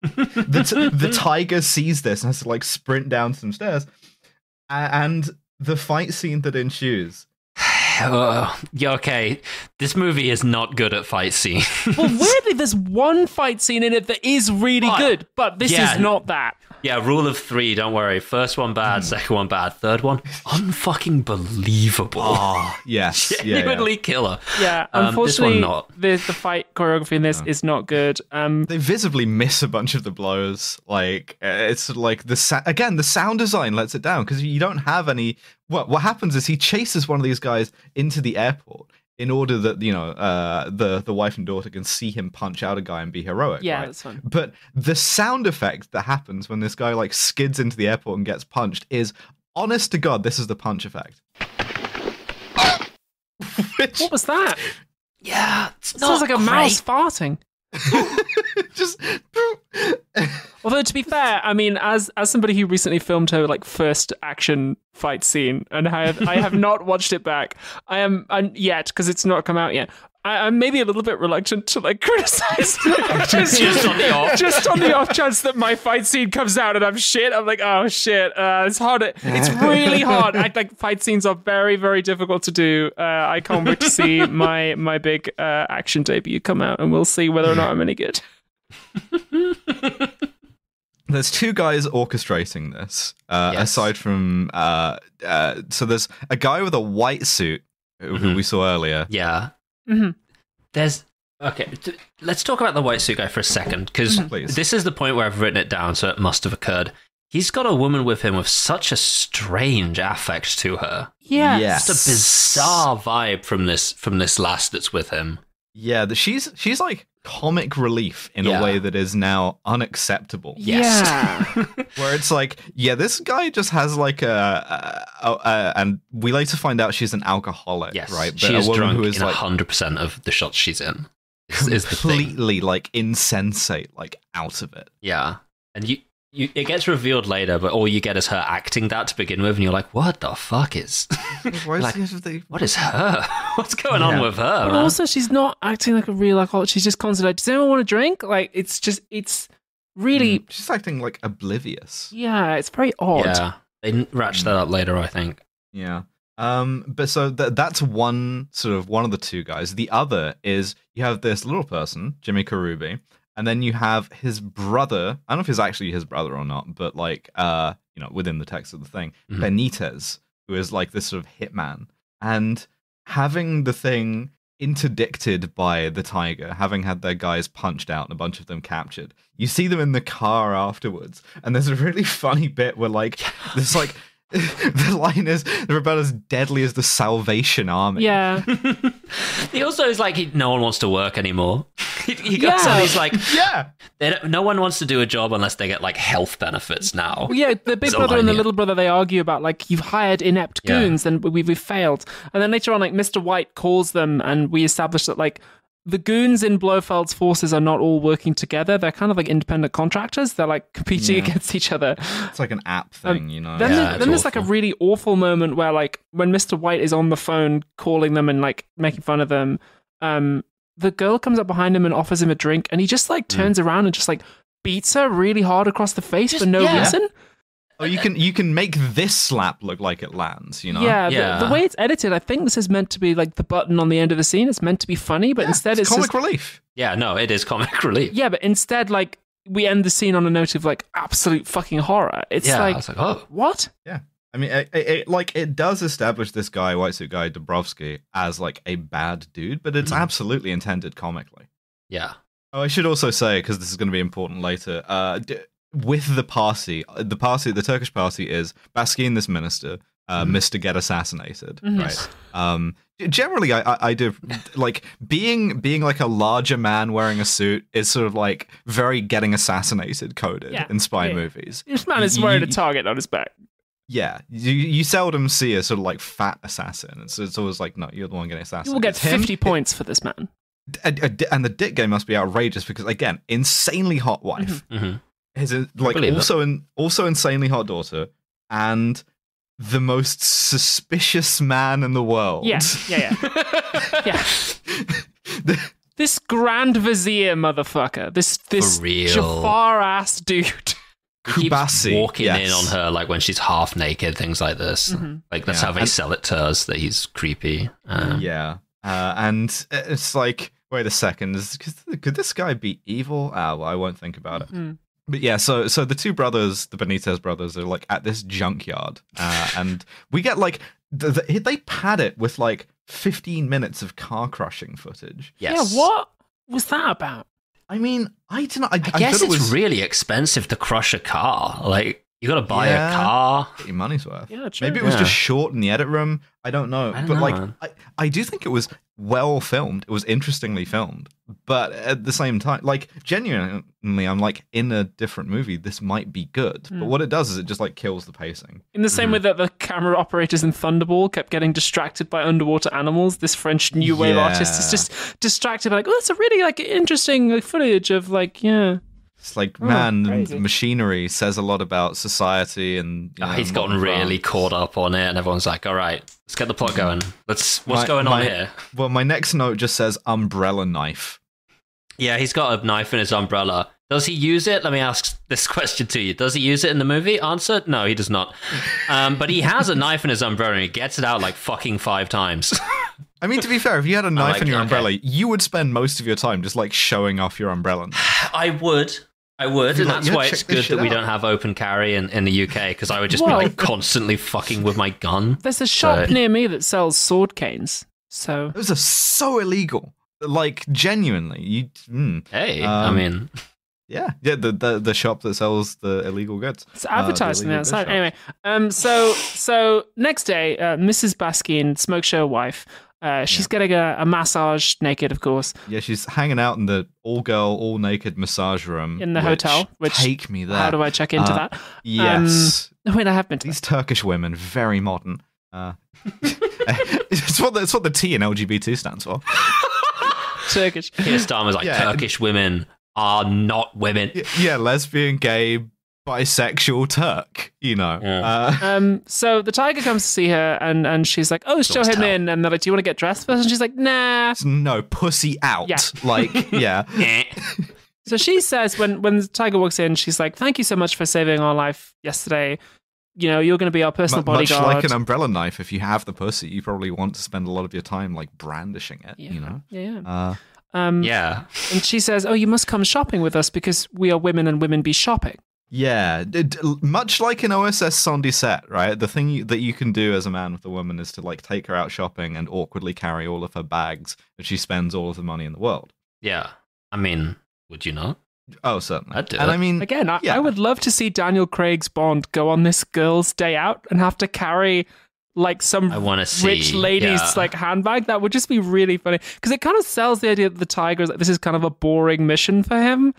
the tiger sees this and has to like sprint down some stairs, and the fight scene that ensues. Okay, this movie is not good at fight scenes. Well, weirdly, there's one fight scene in it that is really good, but this is not that. Yeah, rule of three, don't worry. First one bad, second one bad, third one unfucking believable. Oh, yes. Genuinely killer. Yeah, unfortunately, the fight choreography in this is not good. They visibly miss a bunch of the blows. Like, it's like the sound design lets it down because you don't have any... What happens is he chases one of these guys into the airport in order that, you know, the wife and daughter can see him punch out a guy and be heroic. Yeah, right? that's fun. But the sound effect that happens when this guy like skids into the airport and gets punched is, honest to God, this is the punch effect. What was that? Yeah, it sounds like a mouse farting. Just although, to be fair, I mean, as somebody who recently filmed her like first action fight scene, and I have not watched it back. I'm yet because it's not come out yet. I'm maybe a little bit reluctant to like criticize just on the off chance that my fight scene comes out and I'm shit. I'm like, oh shit, it's hard. It's really hard. Like fight scenes are very, very difficult to do. I can't wait to see my big action debut come out, and we'll see whether or not I'm any good. There's two guys orchestrating this. Aside from so there's a guy with a white suit who we saw earlier. Yeah. Let's talk about the white suit guy for a second, because this is the point where I've written it down, so it must have occurred. He's got a woman with him with such a strange affect to her. Yeah, yes. Just a bizarre vibe from this lass that's with him. Yeah, she's like comic relief in a way that is now unacceptable. Yes. Yeah. Where it's like, this guy just has like and we later find out she's an alcoholic, right? But she is a woman drunk who is in like 100% of the shots she's in. Completely like insensate, like out of it. Yeah. And it gets revealed later, but all you get is her acting that to begin with, and you're like, what the fuck is... like, what is her? What's going on with her? But also, she's not acting like a real alcoholic. She's just constantly like, does anyone want a drink? Like, it's really... She's acting, like, oblivious. Yeah, it's very odd. Yeah, they ratchet that up later, I think. Yeah. But so that's one of the two guys. The other is you have this little person, Jimmy Karubi, and then you have his brother. I don't know if it's actually his brother or not, but like, within the text of the thing, Benitez, who is like this sort of hitman, and having the thing interdicted by the tiger, having had their guys punched out and a bunch of them captured. You see them in the car afterwards, and there's a really funny bit where like there's like. The line is, they're about as deadly as the Salvation Army. Yeah. He also is like, no one wants to work anymore. He goes on, he's like, no one wants to do a job unless they get like health benefits now. Well, yeah, the big brother and the little brother, they argue about like, you've hired inept goons and we've failed. And then later on, like Mr. White calls them and we establish that like, the goons in Blofeld's forces are not all working together. They're kind of like independent contractors. They're like competing against each other. It's like an app thing, Then there's like a really awful moment where like when Mr. White is on the phone calling them and like making fun of them, the girl comes up behind him and offers him a drink, and he just like turns around and just like beats her really hard across the face for no reason. Oh, you can make this slap look like it lands, Yeah, the way it's edited, I think this is meant to be like the button on the end of the scene. It's meant to be funny, but instead it's comic just relief. Yeah, no, it is comic relief. Yeah, but instead, like, we end the scene on a note of like absolute fucking horror. It's like, I was like, oh, what? Yeah. I mean, it does establish this guy, white suit guy, Dabrowski, as like a bad dude, but it's absolutely intended comically. Yeah. Oh, I should also say, because this is going to be important later, with the Turkish party is Baskin, this minister, Mr. Get Assassinated, right? Generally, I do like being like a larger man wearing a suit is sort of like very getting assassinated coded in spy movies. This man is wearing a target on his back. Yeah, you seldom see a sort of like fat assassin. It's always like, no, you're the one getting assassinated. You will get 50 points for this man. And the dick game must be outrageous because, again, insanely hot wife. His like also insanely hot daughter, and the most suspicious man in the world. Yeah. This Grand Vizier motherfucker. This Jafar ass dude. He keeps walking in on her like when she's half naked, things like this. Like that's how they sell it to us that he's creepy. And it's like, wait a second, could this guy be evil? Well, I won't think about it. But yeah, so the two brothers, the Benitez brothers, are like at this junkyard, and we get like they pad it with like 15 minutes of car crushing footage. Yes. Yeah, what was that about? I mean, I don't know. I guess it's really expensive to crush a car. Like, you got to buy a car. Get your money's worth. Yeah, true. Maybe it was just short in the edit room. I don't know. I do think it was well filmed. It was interestingly filmed. But at the same time, like, genuinely, I'm like, in a different movie, this might be good. But what it does is it just, like, kills the pacing. In the same way that the camera operators in Thunderball kept getting distracted by underwater animals, this French new wave artist is just distracted by, like, oh, that's a really, like, interesting like, footage of, like, It's like, man, machinery says a lot about society, and he's gotten really caught up on it, and everyone's like, all right, let's get the plot going. What's going on here? Well, my next note just says umbrella knife. Yeah, he's got a knife in his umbrella. Does he use it? Let me ask this question to you. Does he use it in the movie? Answer, no, he does not. But he has a knife in his umbrella, and he gets it out like fucking 5 times. I mean, to be fair, if you had a knife in your umbrella, you would spend most of your time just like showing off your umbrella. I would, and that's why it's good that we don't have open carry in the UK, because I would just be like constantly fucking with my gun. There's a shop near me that sells sword canes. So those are so illegal. Like, genuinely, Hey, I mean, the shop that sells the illegal goods. It's advertising outside. Anyway, so next day, Mrs. Baskin, smoke show wife. She's getting a massage naked, of course. Yeah, she's hanging out in the all-girl, all-naked massage room. In the hotel. Which, take me there. How do I check into that? Yes. Wait, I have been to These Turkish women, very modern. It's what the T in LGBT stands for. Turkish. Keir Starmer's like, Turkish women are not women. Yeah, lesbian, gay, bisexual Turk, you know. Yeah. So the tiger comes to see her, and she's like, "Oh, show him in." And they're like, "Do you want to get dressed first?" And she's like, "Nah." No, pussy out. Yeah. Like, yeah. So she says when the tiger walks in, she's like, "Thank you so much for saving our life yesterday. You know, you're going to be our personal bodyguard." Much like an umbrella knife, if you have the pussy, you probably want to spend a lot of your time like brandishing it, you know? Yeah. Yeah. And she says, "Oh, you must come shopping with us because we are women and women be shopping." Yeah, much like in OSS 117, right? The thing that you can do as a man with a woman is to like take her out shopping and awkwardly carry all of her bags, and she spends all of the money in the world. Yeah. I mean, would you not? Oh, certainly. I'd do and it. I mean, Again, I would love to see Daniel Craig's Bond go on this girl's day out and have to carry like some rich lady's like handbag. That would just be really funny because it kind of sells the idea that the tiger is like, this is kind of a boring mission for him.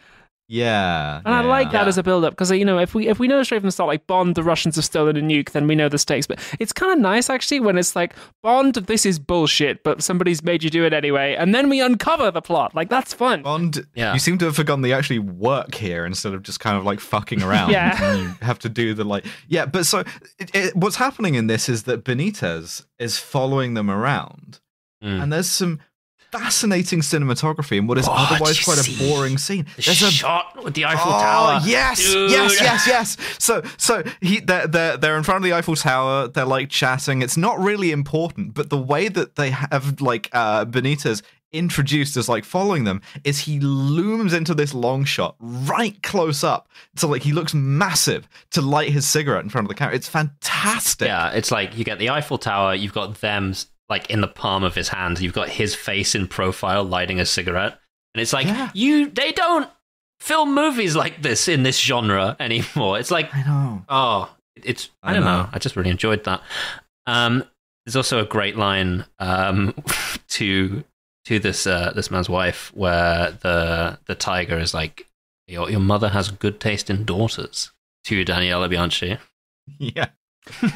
Yeah, and I like that as a build-up because, you know, if we know straight from the start, like, Bond, the Russians have stolen a nuke, then we know the stakes. But it's kind of nice, actually, when it's like, Bond, this is bullshit, but somebody's made you do it anyway, and then we uncover the plot. Like, that's fun. Bond, you seem to have forgotten they actually work here instead of just kind of like fucking around. Yeah. And you have to do the like, yeah. But so what's happening in this is that Benitez is following them around, and there's some fascinating cinematography in what is otherwise quite a boring scene. There's a shot with the Eiffel Tower. Yes, Dude. yes. So they're in front of the Eiffel Tower. They're like chatting. It's not really important, but the way that they have like Benitez introduced as like following them is he looms into this long shot right close up, so like he looks massive to light his cigarette in front of the camera. It's fantastic. Yeah, it's like you get the Eiffel Tower. You've got them like in the palm of his hand, you've got his face in profile lighting a cigarette, and it's like they don't film movies like this in this genre anymore. It's like, I know. I don't know. I just really enjoyed that. There's also a great line to this man's wife where the tiger is like, your mother has good taste in daughters, to Daniela Bianchi. Yeah.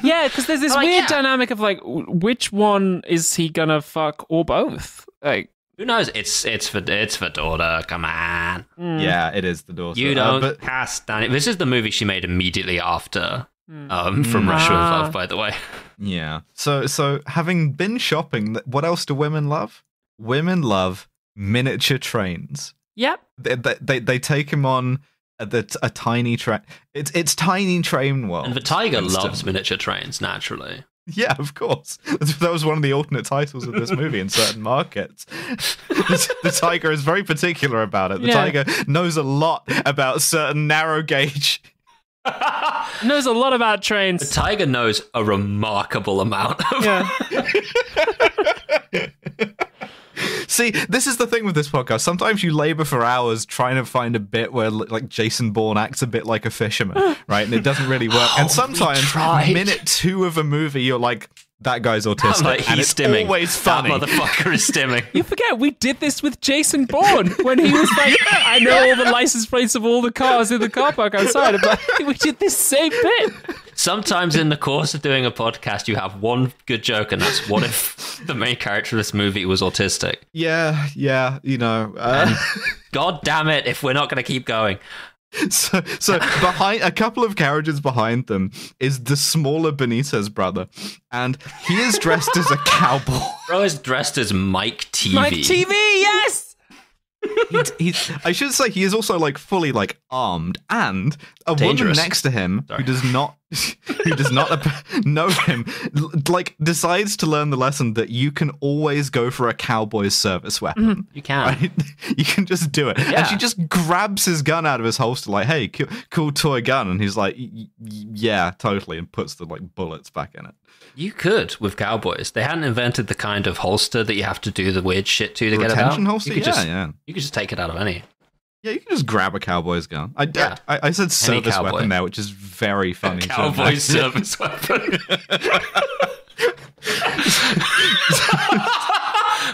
Yeah, because there's this weird dynamic of like, which one is he gonna fuck or both? Like, who knows? It's for daughter. Come on. Yeah, it is the daughter. You don't cast Danny. This is the movie she made immediately after From Russia with Love, by the way. Yeah. So having been shopping, what else do women love? Women love miniature trains. Yep. They take him on a tiny train. It's tiny train world. And the tiger loves miniature trains, naturally. Yeah, of course. That was one of the alternate titles of this movie in certain markets. The tiger is very particular about it. The tiger knows a lot about certain narrow gauge. Knows a lot about trains. The tiger knows a remarkable amount. See, this is the thing with this podcast. Sometimes you labor for hours trying to find a bit where, like, Jason Bourne acts a bit like a fisherman, right? And it doesn't really work. And sometimes, minute 2 of a movie, you're like, that guy's autistic. Like, and it's stimming. Always funny. That motherfucker is stimming. You forget, we did this with Jason Bourne when he was like, I know all the license plates of all the cars in the car park outside. But we did this same bit. Sometimes in the course of doing a podcast, you have one good joke, and that's what if the main character of this movie was autistic? Yeah, you know. God damn it, if we're not going to keep going. So behind a couple of carriages behind them is the smaller Benitez brother, and he is dressed as a cowboy. Bro is dressed as Mike TV. Mike TV, yes! I should say he is also like fully like armed, and a Dangerous. woman next to him who does not know him, like decides to learn the lesson that you can always go for a cowboy's service weapon. You can. Right? You can just do it. Yeah. And she just grabs his gun out of his holster like, hey, cool toy gun. And he's like, yeah, totally. And puts the like bullets back in it. You could with cowboys. They hadn't invented the kind of holster that you have to do the weird shit to get it out. Retention holster? You could You just take it out of any. Yeah, you can just grab a cowboy's gun. I said service weapon there, which is very funny. Cowboy service weapon.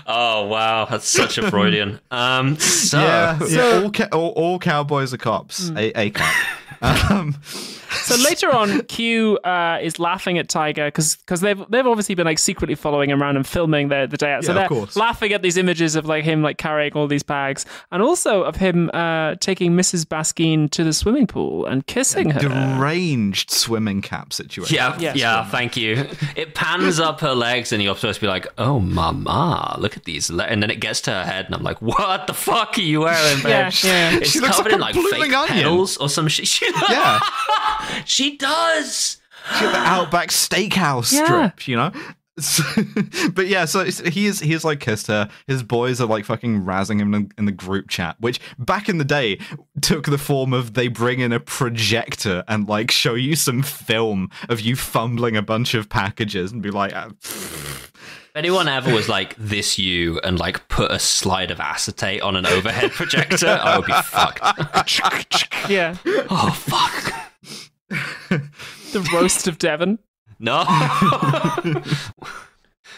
Oh wow, that's such a Freudian. All cowboys are cops. A cop. So later on, Q is laughing at Tiger because they've obviously been like secretly following him around and filming the day out. So they're laughing at these images of like him like carrying all these bags, and also of him taking Mrs. Baskin to the swimming pool and kissing her. Deranged swimming cap situation. Yeah. Thank you. It pans up her legs, and you're supposed to be like, "Oh, mama, look at these," and then it gets to her head, and I'm like, "What the fuck are you wearing, babe?" It's she looks covered in like fake onion. petals or some shit. Yeah. She does. She got the Outback Steakhouse strip, you know? But yeah, so he's like kissed her. His boys are like fucking razzing him in the group chat, which back in the day took the form of they bring in a projector and like show you some film of you fumbling a bunch of packages and be like, If anyone ever was like this you and like put a slide of acetate on an overhead projector, I would be fucked. Yeah. Oh, fuck. The roast of Devon. No.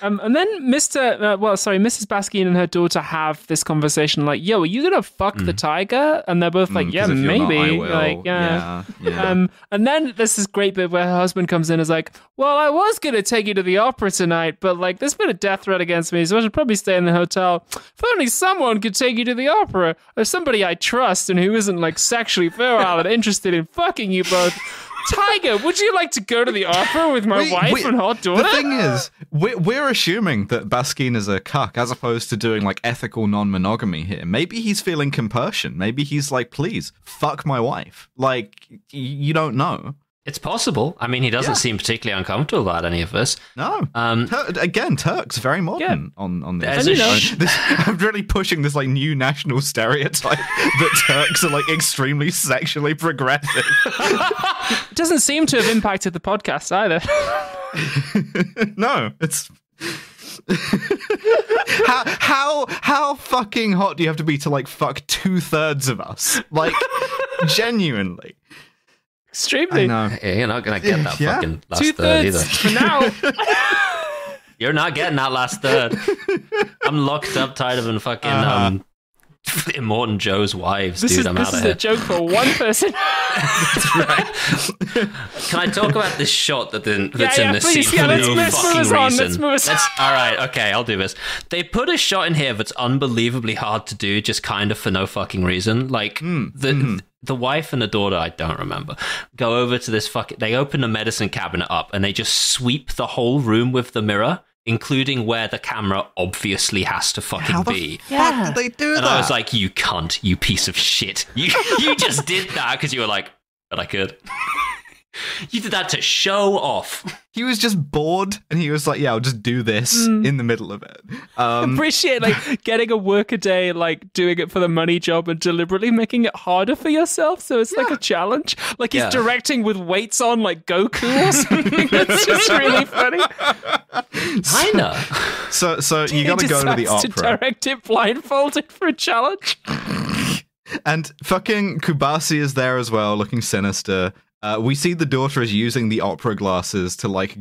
And then Mrs. Baskin and her daughter have this conversation like, yo, are you going to fuck the tiger? And they're both like, yeah, maybe. Not, I will. Like, yeah. And then there's this great bit where her husband comes in and is like, well, I was going to take you to the opera tonight, but like there's been a death threat against me, so I should probably stay in the hotel. If only someone could take you to the opera, or somebody I trust and who isn't like sexually virile and interested in fucking you both. Tiger, would you like to go to the opera with my wife and hot daughter? The thing is, we're assuming that Baskin is a cuck as opposed to doing like ethical non-monogamy here. Maybe he's feeling compulsion. Maybe he's like, please, fuck my wife. Like, you don't know. It's possible. I mean, he doesn't seem particularly uncomfortable about any of this. No. Again, Turks, very modern on this. I'm really pushing this like new national stereotype that Turks are like extremely sexually progressive. It doesn't seem to have impacted the podcast either. No, it's... how fucking hot do you have to be to like fuck 2/3 of us? Like, genuinely. Extremely. I know. Yeah, you're not going to get that fucking last 2/3 third either. For now. You're not getting that last third. I'm locked up tighter than fucking Immortan Joe's wives, dude. I'm out of here. This is a joke for one person. That's right. Can I talk about this shot that's in this please, scene for no fucking reason? Let's move us on. All right, okay, I'll do this. They put a shot in here that's unbelievably hard to do, just kind of for no fucking reason. Like, the wife and the daughter, I don't remember, go over to this they open the medicine cabinet up and they just sweep the whole room with the mirror, including where the camera obviously has to fucking be. How did they do that? And I was like, you cunt, you piece of shit. You just did that because you were like, but I could. You did that to show off. He was just bored and he was like, yeah, I'll just do this in the middle of it. Appreciate like getting a work a day, like doing it for the money job and deliberately making it harder for yourself. So it's like a challenge. Like he's directing with weights on like Goku or something. It's just really funny. Kinda. So you got to go to the opera. To direct it blindfolded for a challenge. And fucking Kubasi is there as well, looking sinister. We see the daughter is using the opera glasses to like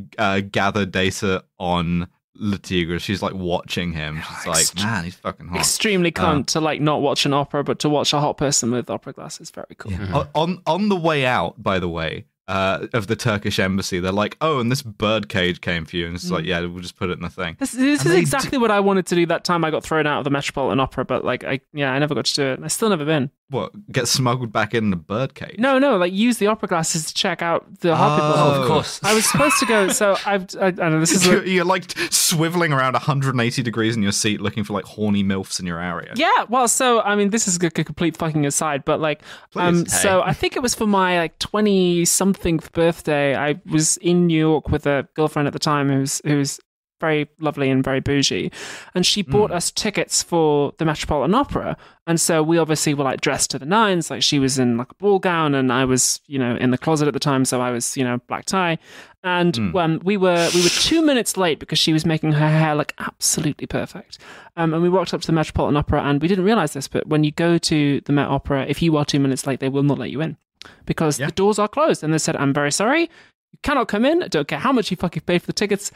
gather data on Le Tigre. She's like watching him. She's like, man, he's fucking hot. Extremely cunt to like not watch an opera, but to watch a hot person with opera glasses. Very cool. Yeah. On the way out, by the way, of the Turkish embassy, they're like, oh, and this bird cage came for you, and it's like, yeah, we'll just put it in the thing. This is exactly what I wanted to do that time I got thrown out of the Metropolitan Opera, but like I never got to do it. I still never been. What, get smuggled back in a bird cage? No, like use the opera glasses to check out the hot people. Oh, of course. I was supposed to go, so I know this is you're like swiveling around 180 degrees in your seat looking for like horny MILFs in your area. Yeah, well, so I mean, this is a complete fucking aside, but like, so I think it was for my like 20-something birthday. I was in New York with a girlfriend at the time who's very lovely and very bougie, and she bought us tickets for the Metropolitan Opera. And so we obviously were like dressed to the nines. Like she was in like a ball gown, and I was, in the closet at the time, so I was, black tie. And when we were 2 minutes late because she was making her hair look absolutely perfect. And we walked up to the Metropolitan Opera, and we didn't realize this, but when you go to the Met Opera, if you are 2 minutes late, they will not let you in because the doors are closed. And they said, I'm very sorry, you cannot come in. I don't care how much you fucking pay for the tickets.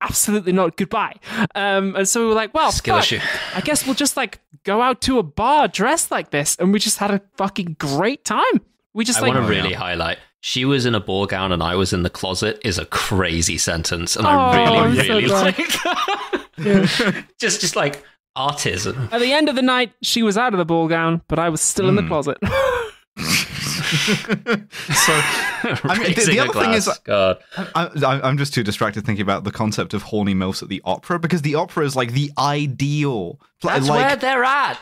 Absolutely not. Goodbye. And so we were like, well, skill issue. I guess we'll just like go out to a bar dressed like this. And we just had a fucking great time. We just I want to really highlight. she was in a ball gown and I was in the closet is a crazy sentence, and I really like that. Yeah. just like artism. At the end of the night, she was out of the ball gown, but I was still in the closet. So, I mean, the other thing is, God. I'm just too distracted thinking about the concept of horny MILFs at the opera, because the opera is like the ideal. That's where they're at.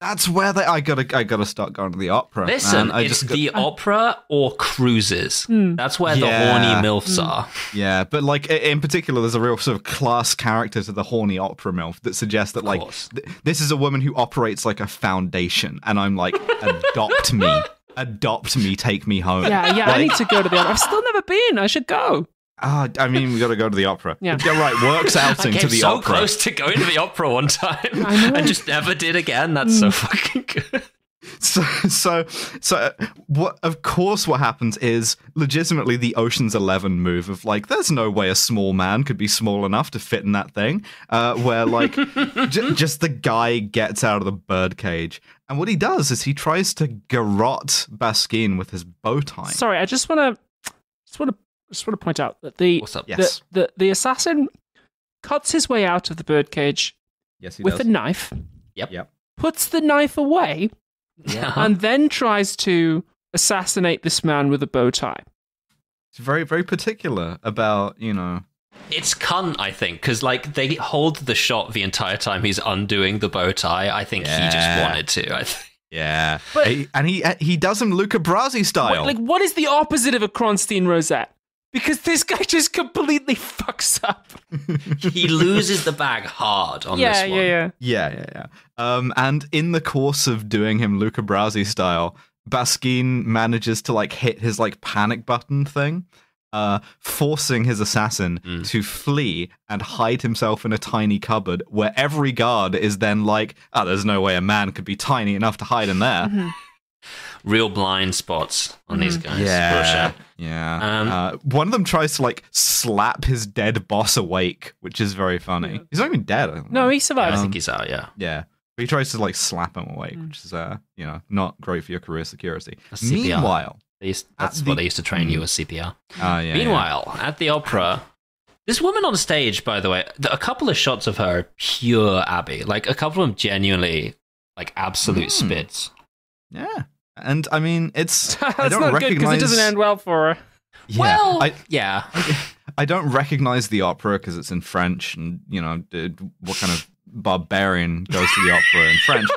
That's where they. I gotta start going to the opera. Listen, it's the opera or cruises. That's where the horny MILFs are. Yeah, but like in particular, there's a real sort of class character to the horny opera MILF that suggests that like this is a woman who operates like a foundation, and I'm like, adopt me. Adopt me, take me home. Yeah, like, I need to go to the opera. I've still never been. I should go. I mean, we got to go to the opera. Yeah, right. Works outing to the opera. I came so close to going to the opera one time, and just never did again. That's so fucking good. So, what? Of course, what happens is legitimately the Ocean's 11 move of like, there's no way a small man could be small enough to fit in that thing. Where like, just the guy gets out of the birdcage, and what he does is he tries to garrote Baskin with his bow tie. Sorry, I just want to point out that the assassin cuts his way out of the birdcage with a knife. Yep. Puts the knife away. Yeah. And then tries to assassinate this man with a bow tie. It's very, very particular about, It's cunt, I think, because like they hold the shot the entire time he's undoing the bow tie. I think he just wanted to. I think. Yeah, but, and he does him Luca Brasi style. What is the opposite of a Kronstein rosette? Because this guy just completely fucks up. He loses the bag hard on this one. Yeah. And in the course of doing him Luca Brasi style, Baskin manages to like hit his like panic button thing, forcing his assassin to flee and hide himself in a tiny cupboard where every guard is then like, there's no way a man could be tiny enough to hide in there. Mm-hmm. Real blind spots on these guys. Yeah. One of them tries to like slap his dead boss awake, which is very funny. He's not even dead. No, he survived. I think he's out. Yeah. But he tries to like slap him awake, which is not great for your career security. CPR. Meanwhile, that's what they used to train you as CPR. Meanwhile, at the opera, this woman on stage, by the way, a couple of shots of her are pure Abby. Like a couple of them genuinely like absolute spits. Yeah. And I mean, it's that's not good because it doesn't end well for her. Yeah, I don't recognize the opera because it's in French, and what kind of barbarian goes to the opera in French?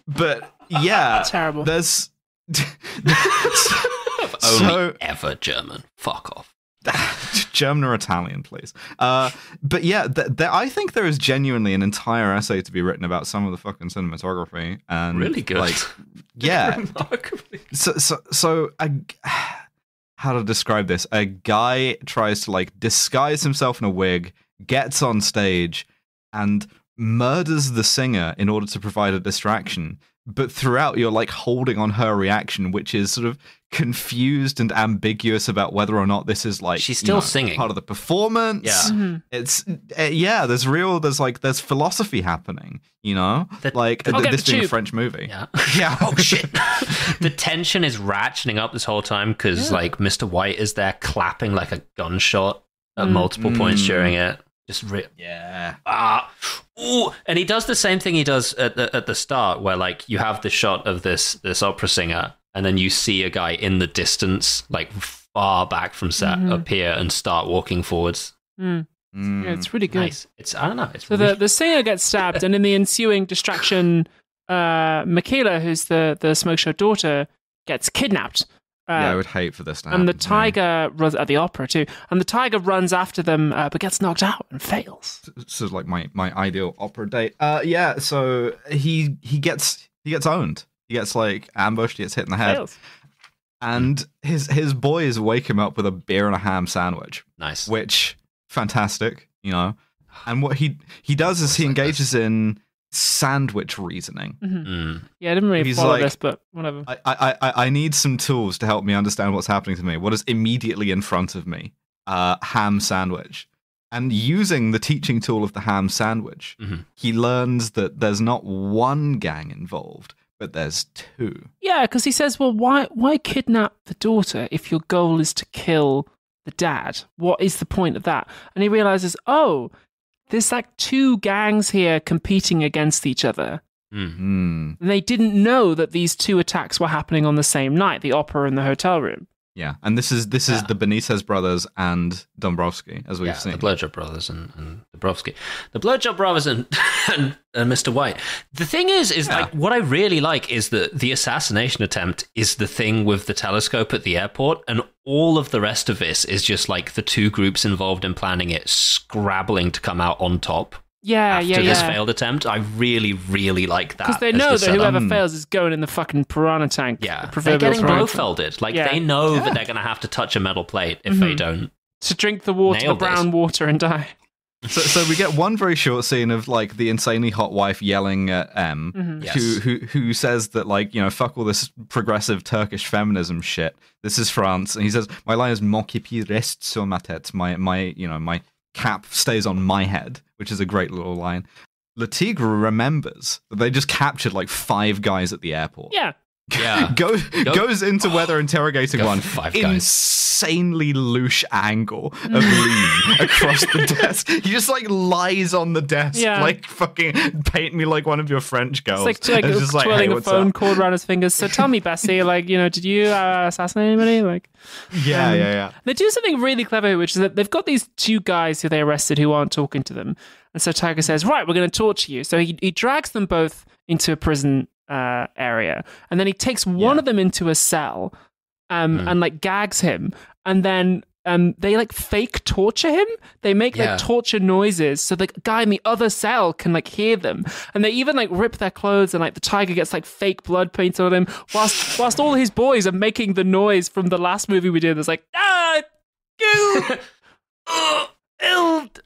But yeah, terrible. There's only ever German. Fuck off. German or Italian, please. But yeah, I think there is genuinely an entire essay to be written about some of the fucking cinematography. And really good. Like, yeah. So how to describe this? A guy tries to like disguise himself in a wig, gets on stage, and murders the singer in order to provide a distraction. But throughout, you're like holding on her reaction, which is sort of confused and ambiguous about whether or not this is like she's still singing part of the performance. Yeah, it's there's philosophy happening. This being a French movie. Yeah. Oh shit. The tension is ratcheting up this whole time because like Mr. White is there clapping like a gunshot at multiple points during it. Just and he does the same thing he does at the start, where like you have the shot of this opera singer, and then you see a guy in the distance, like far back from set, appear and start walking forwards. Yeah, it's really good. Nice. I don't know. It's so really... the singer gets stabbed, and in the ensuing distraction, Michaela, who's the smoke show daughter, gets kidnapped. I would hate for this to happen. And the tiger runs at the opera too. And the tiger runs after them, but gets knocked out and fails. So like my ideal opera date. So he gets owned. He gets like ambushed. He gets hit in the head. Fails. And his boys wake him up with a beer and a ham sandwich. Nice. Which fantastic, And what he does is he engages in sandwich reasoning. Yeah, I didn't really follow this, but whatever. I need some tools to help me understand what's happening to me. What is immediately in front of me? Ham sandwich. And using the teaching tool of the ham sandwich, he learns that there's not one gang involved, but there's two. Yeah, because he says, well, why kidnap the daughter if your goal is to kill the dad? What is the point of that? And he realizes, oh, there's like two gangs here competing against each other. Mm. And they didn't know that these two attacks were happening on the same night, the opera and the hotel room. Yeah, and this is the Benitez brothers and Dombrowski, as we've seen. The Blowjob brothers and Dombrowski. The Blowjob brothers and Mr. White. The thing is like, what I really like is that the assassination attempt is the thing with the telescope at the airport, and all of the rest of this is just like the two groups involved in planning it scrabbling to come out on top. After this failed attempt. I really, really like that. Because they know that whoever fails is going in the fucking piranha tank. Yeah, they're getting Blofelded. Like, they know that they're going to have to touch a metal plate if they don't. To drink the water, the brown water, and die. So we get one very short scene of like the insanely hot wife yelling at M, who says that, like, you know, fuck all this progressive Turkish feminism shit. This is France, and he says, my line is mon képi reste sur ma tête. My cap stays on my head, which is a great little line. Le Tigre remembers that they just captured like 5 guys at the airport. Yeah. Goes into where they're interrogating one. 5 guys. Insanely louche angle of lean across the desk. He just like lies on the desk, like fucking paint me like one of your French girls. It's like just twirling a phone cord around his fingers. So tell me, Bessie, like, you know, did you assassinate anybody? Like, yeah. They do something really clever, which is that they've got these 2 guys who they arrested who aren't talking to them. And so Tiger says, right, we're going to torture you. So he drags them both into a prison area, and then he takes one of them into a cell and like gags him, and then they like fake torture him. They make like torture noises so the guy in the other cell can like hear them, and they even like rip their clothes, and like the tiger gets like fake blood painted on him whilst all his boys are making the noise from the last movie we did. It's like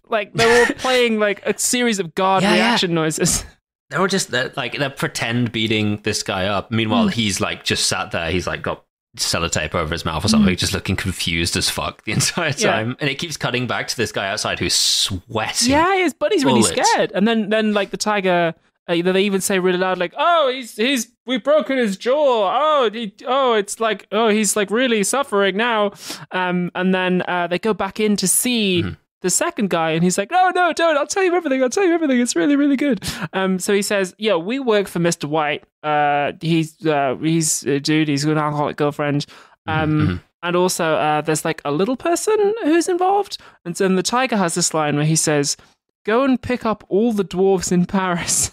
like they're all playing like a series of guard reaction noises. They were just they're pretend beating this guy up. Meanwhile, he's like just sat there. He's like got sellotape over his mouth or something, just looking confused as fuck the entire time. And it keeps cutting back to this guy outside who's sweating. Yeah, his buddy's really scared. And then like the tiger, they even say really loud, like, "Oh, we've broken his jaw. He's like really suffering now." And then they go back in to see the second guy, and he's like, no, don't, I'll tell you everything, it's really, really good. So he says, yeah, we work for Mr. White, he's a dude, he's got an alcoholic girlfriend, and also there's like a little person who's involved, and so the tiger has this line where he says, go and pick up all the dwarves in Paris.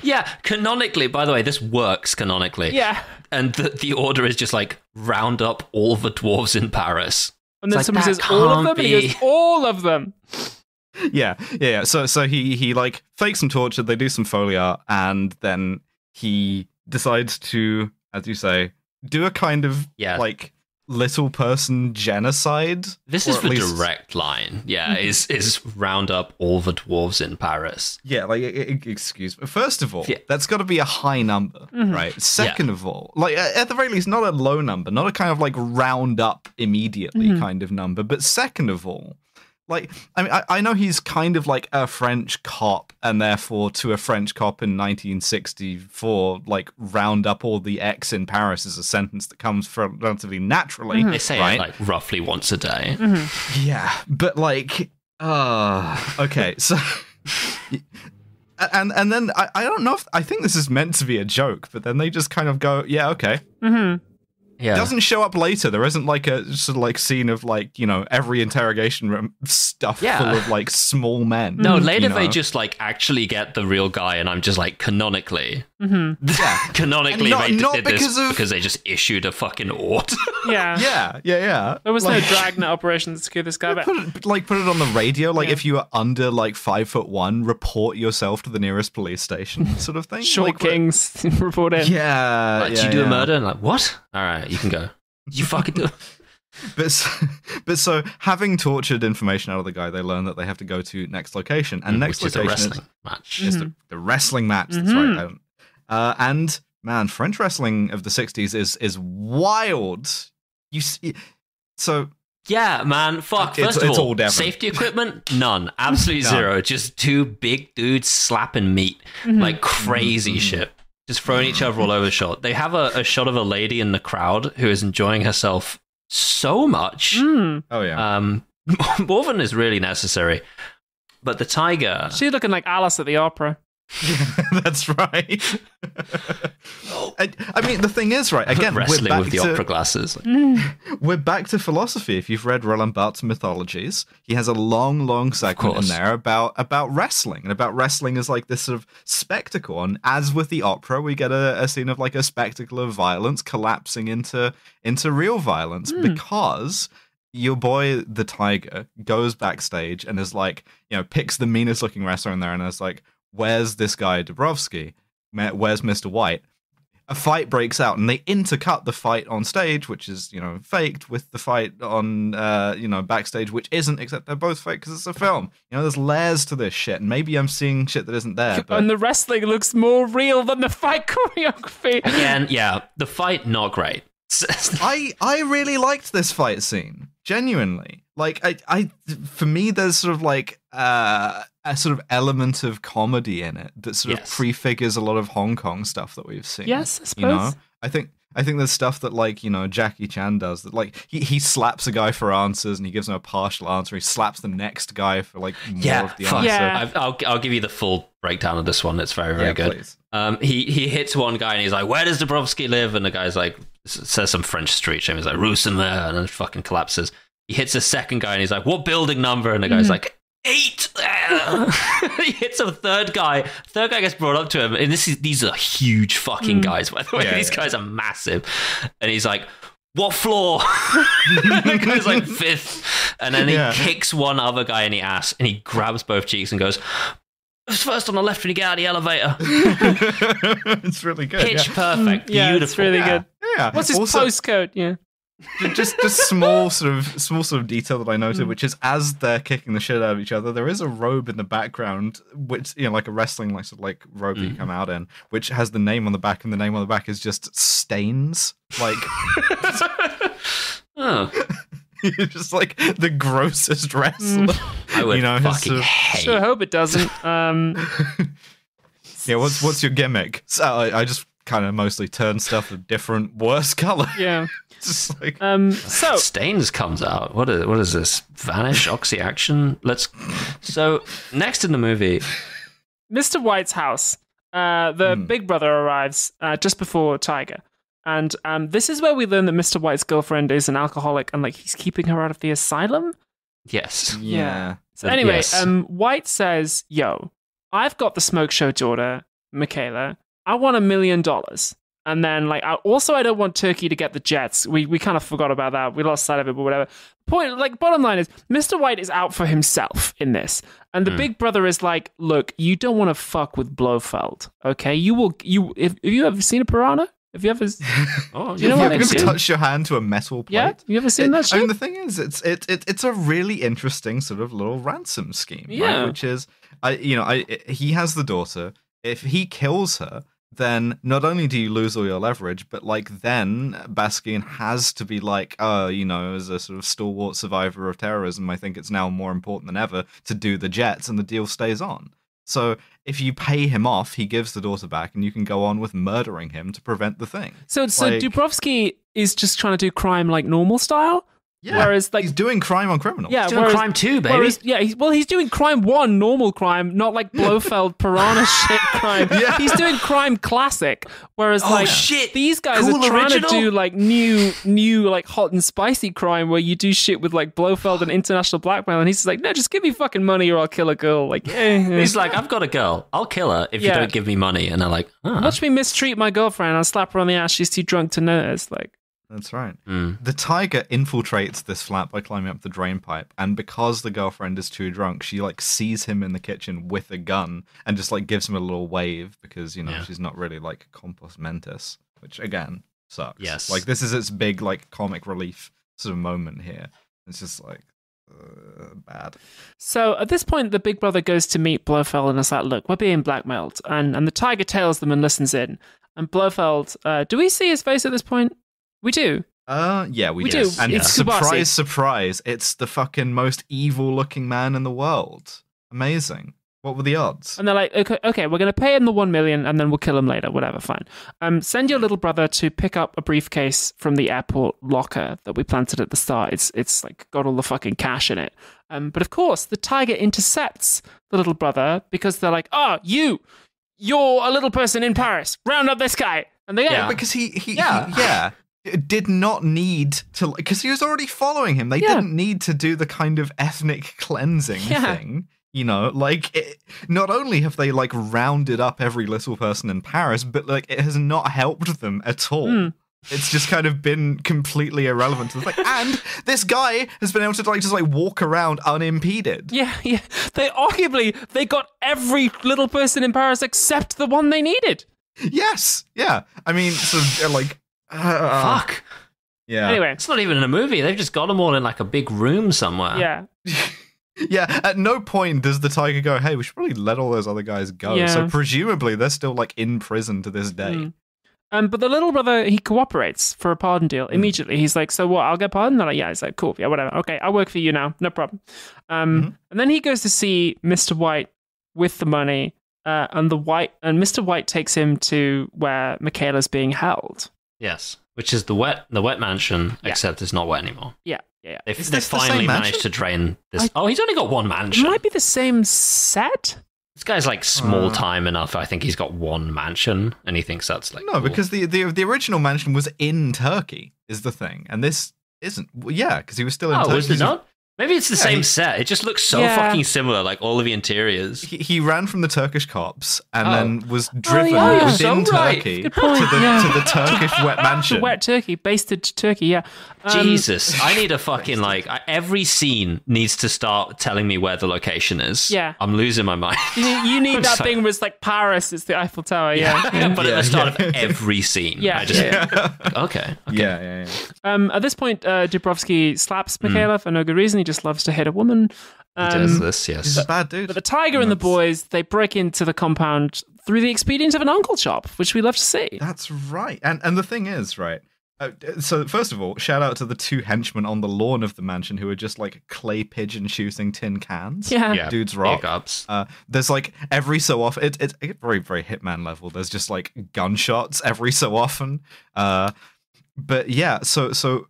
Yeah, canonically, by the way, this works canonically. Yeah. And the order is just like, round up all the dwarves in Paris. And then somebody says, all of them? And he goes, all of them. Yeah. So he like fakes some torture, they do some Foley art, and then he decides to, as you say, do a kind of like little person genocide. This is the direct line. Yeah, is round up all the dwarves in Paris. Yeah, like, excuse me. First of all, that's got to be a high number, right? Second of all, like, at the very least, not a low number, not a kind of like round up immediately kind of number. But second of all, like, I mean, I know he's kind of like a French cop, and therefore to a French cop in 1964, like, round up all the X in Paris is a sentence that comes from relatively naturally. They say it like roughly once a day. Yeah, but like, okay, so... And then I don't know if... I think this is meant to be a joke, but then they just kind of go, yeah, okay. Yeah. It doesn't show up later. There isn't like a sort of like scene of like, you know, every interrogation room stuff full of like small men. No, later they just like actually get the real guy, and I'm just like, canonically. Canonically, they did this because they just issued a fucking order. Yeah. There was no dragnet operation to secure this guy. Put it on the radio. Like, if you are under like 5'1", report yourself to the nearest police station, sort of thing. Short Kings report in. Yeah. Like, did you do a murder? And like, what? All right, you can go. You fucking do it. But so having tortured information out of the guy, they learn that they have to go to next location, and next which location is the wrestling match. Is the wrestling match. That's right. And man, French wrestling of the 60s is wild. You see, so yeah, man. Fuck. First of all, safety equipment, none, absolutely zero. Just two big dudes slapping meat like crazy shit. just throwing each other all over the shot. They have a shot of a lady in the crowd who is enjoying herself so much. Oh yeah. More than is really necessary. But the tiger... She's looking like Alice at the opera. That's right. I mean, the thing is, right, again, wrestling with the opera glasses. We're back to philosophy. If you've read Roland Barthes' mythologies, he has a long segment in there about wrestling, and about wrestling as like this sort of spectacle. And as with the opera, we get a scene of like a spectacle of violence collapsing into real violence because your boy the tiger goes backstage and is like, picks the meanest looking wrestler in there and is like, where's this guy Dabrowski? Where's Mr. White? A fight breaks out, and they intercut the fight on stage, which is, faked, with the fight on, backstage, which isn't, except they're both fake because it's a film. There's layers to this shit, and maybe I'm seeing shit that isn't there. But... And the wrestling looks more real than the fight choreography. Again, yeah, the fight, not great. I really liked this fight scene, genuinely. Like, I for me, there's sort of like a sort of element of comedy in it that sort of prefigures a lot of Hong Kong stuff that we've seen. Yes, I suppose. I think there's stuff that like Jackie Chan does that like he slaps a guy for answers and he gives him a partial answer. He slaps the next guy for like more of the answer. Yeah. I'll give you the full breakdown of this one. It's very good. Please. He hits one guy and he's like, "Where does Dabrowski live?" And the guy's like, says some French street name. He's like, "Rue Saint-Mer," and then fucking collapses. He hits a second guy and he's like, "What building number?" And the guy's like, 8. He hits a third guy. Third guy gets brought up to him, and these are huge fucking guys, by the way. These guys are massive. And he's like, "What floor?" The guy's like 5th. And then he kicks one other guy in the ass, and he grabs both cheeks and goes, "First on the left when you get out of the elevator." It's really good. Pitch perfect. Beautiful. It's really good. Yeah. What's his postcode? Yeah. Just small sort of detail that I noted, which is as they're kicking the shit out of each other, there is a robe in the background, which like a wrestling like sort of like robe that you come out in, which has the name on the back, and the name on the back is just Stains. Like, you're just like the grossest wrestler. I would fucking hate. Sure hope it doesn't. Yeah, what's your gimmick? So I just kind of mostly turn stuff a different, worse color. Yeah. Just like, so Stains comes out. What is this? Vanish, Oxy Action. So next in the movie, Mr. White's house. The big brother arrives just before Tiger, and this is where we learn that Mr. White's girlfriend is an alcoholic, and like he's keeping her out of the asylum. Yes. Yeah. So anyway, White says, "Yo, I've got the smoke show daughter, Michaela. I want $1 million." And then, like, I don't want Turkey to get the jets. We kind of forgot about that. We lost sight of it, but whatever. Bottom line is, Mr. White is out for himself in this. And the big brother is like, "Look, you don't want to fuck with Blofeld, okay? Have you ever seen a piranha? Have you ever... Oh, you know what have you ever touched your hand to a metal plate? Yeah? You ever seen that shit? I mean, the thing is, it's a really interesting sort of little ransom scheme, right? Which is, he has the daughter. If he kills her, then not only do you lose all your leverage, but like then Baskian has to be like, as a sort of stalwart survivor of terrorism, I think it's now more important than ever to do the jets, and the deal stays on. So if you pay him off, he gives the daughter back, and you can go on with murdering him to prevent the thing. So Dubrovsky is just trying to do crime like normal style? Yeah, whereas, like, he's doing crime on criminals. Yeah, he's doing crime too, baby. He's doing crime 1, normal crime, not like Blofeld piranha shit crime. Yeah. He's doing crime classic. Whereas, shit. these guys Cool are trying original. to do like new like hot and spicy crime where you do shit with like Blofeld and international blackmail, and he's just like, "No, just give me fucking money or I'll kill a girl." Like, he's like, "I've got a girl. I'll kill her if you don't give me money." And they're like, "Watch me mistreat my girlfriend. I'll slap her on the ass. She's too drunk to notice." Like. That's right. The tiger infiltrates this flat by climbing up the drain pipe, and because the girlfriend is too drunk, she like sees him in the kitchen with a gun and just like gives him a little wave because she's not really like compos mentis, which again sucks. Yes, like this is its big like comic relief sort of moment here. It's just like bad. So at this point, the big brother goes to meet Blofeld and is like, "Look, we're being blackmailed," and the tiger tails them and listens in. And Blofeld, do we see his face at this point? We do. Yeah, we do. And It's surprise, surprise, it's the fucking most evil-looking man in the world. Amazing. What were the odds? And they're like, okay, we're going to pay him the 1 million and then we'll kill him later. Whatever, fine. Send your little brother to pick up a briefcase from the airport locker that we planted at the start. It's like got all the fucking cash in it. But of course, the tiger intercepts the little brother because they're like, oh, you're a little person in Paris. Round up this guy. And they because he did not need to, because he was already following him. They didn't need to do the kind of ethnic cleansing thing. You know, like, not only have they, like, rounded up every little person in Paris, but, like, it has not helped them at all. It's just kind of been completely irrelevant to the thing. And this guy has been able to, like, just, like, walk around unimpeded. Yeah. They got every little person in Paris except the one they needed. Yes, yeah. I mean, so, like... Fuck. Yeah. Anyway. It's not even in a movie. They've just got them all in, like, a big room somewhere. Yeah. Yeah, at no point does the tiger go, hey, we should probably let all those other guys go. Yeah. So presumably they're still, like, in prison to this day. But the little brother, he cooperates for a pardon deal immediately. He's like, so what, I'll get pardoned? They're like, yeah. He's like, cool, yeah, whatever. Okay, I'll work for you now, no problem. And then he goes to see Mr. White with the money, and Mr. White takes him to where Michaela's being held. Yes, which is the wet mansion, except it's not wet anymore. Yeah. They finally managed to drain this. He's only got one mansion. It might be the same set. This guy's like small time enough. I think he's got one mansion, and he thinks that's like cool. Because the original mansion was in Turkey, is the thing, and this isn't. Yeah, because he was still in Turkey. Oh, was it not? Maybe it's the same set. It just looks so fucking similar, like all of the interiors. He ran from the Turkish cops and then was driven within so Turkey to the Turkish wet mansion. The wet Turkey, basted Turkey, yeah. Jesus, I need a fucking, every scene needs to start telling me where the location is. Yeah. I'm losing my mind. You need that thing where it's like Paris, it's the Eiffel Tower, But at the start of every scene. Okay. Yeah. At this point, Dubrovsky slaps Michaela for no good reason. He just loves to hit a woman. He does this, yes. He's a bad dude. But the tiger and the boys, they break into the compound through the expedients of an uncle chop, which we love to see. That's right. And the thing is, right, so first of all, shout out to the two henchmen on the lawn of the mansion who are just like clay pigeon shooting tin cans. Yeah. Dudes rock. Hiccups. There's like every so often, it's very, very Hitman level. There's just like gunshots every so often. But yeah, so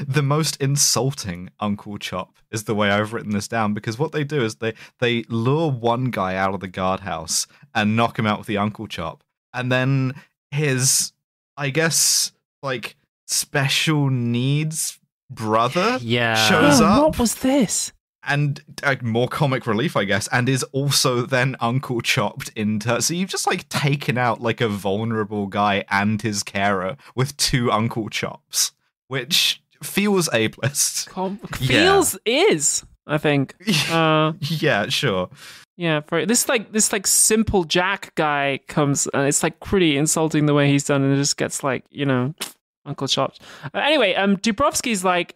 the most insulting Uncle Chop is the way I've written this down, because what they do is they lure one guy out of the guardhouse and knock him out with the Uncle Chop, and then his, I guess, like, special needs brother shows up. What was this? And more comic relief, I guess, and is also then Uncle Chopped into. So you've just like taken out like a vulnerable guy and his carer with two Uncle Chops, which feels ableist. Is, I think. Yeah, sure. Yeah, for this simple Jack guy comes, and it's like pretty insulting the way he's done, and it just gets like, Uncle Chopped. Anyway, Dubrovsky's like,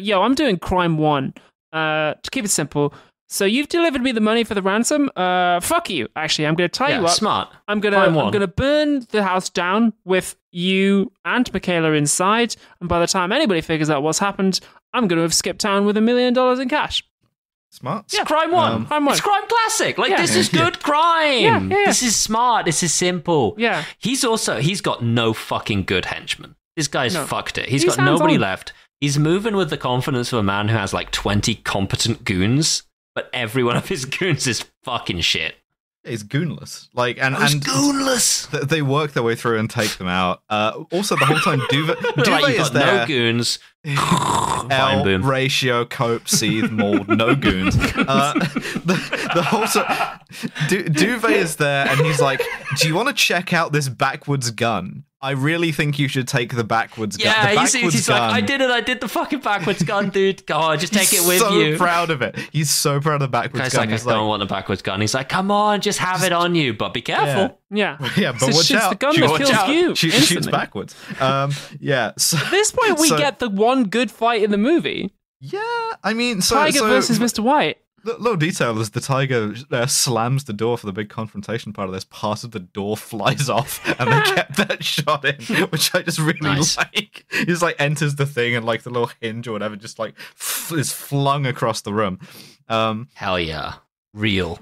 yo, I'm doing crime one. To keep it simple, so you've delivered me the money for the ransom. Fuck you. Actually, I'm going to tie you up. Smart. I'm gonna burn the house down with you and Michaela inside. And by the time anybody figures out what's happened, I'm going to have skipped town with $1 million in cash. Smart. It's crime one. It's crime classic. Like, this is good crime. Yeah. This is smart. This is simple. Yeah. He's got no fucking good henchmen. This guy's fucked it. He's got hands-on. nobody left. He's moving with the confidence of a man who has like 20 competent goons, but every one of his goons is fucking shit. He's goonless. Like, and goonless. They work their way through and take them out. Also, the whole time, Duvet is there. No goons. L, ratio, cope, seethe, mold, no goons. The whole Duvet is there, and he's like, "Do you want to check out this backwards gun? I really think you should take the backwards gun." Yeah, the he's like, "I did it. I did the fucking backwards gun, dude. Go on, just take it with you." He's so proud of it. He's so proud of the backwards gun. He's like, "I don't want the backwards gun." He's like, "Come on, just have it on you, but be careful." Yeah, but watch out. The gun that kills you. Shoots backwards. So, at this point, we get the one good fight in the movie. Yeah, I mean, Tiger versus Mr. White. Little detail is the tiger slams the door for the big confrontation part of this. Part of the door flies off, and they get that shot in, which I just really like. He just like enters the thing, and like the little hinge or whatever just like is flung across the room. Hell yeah, real.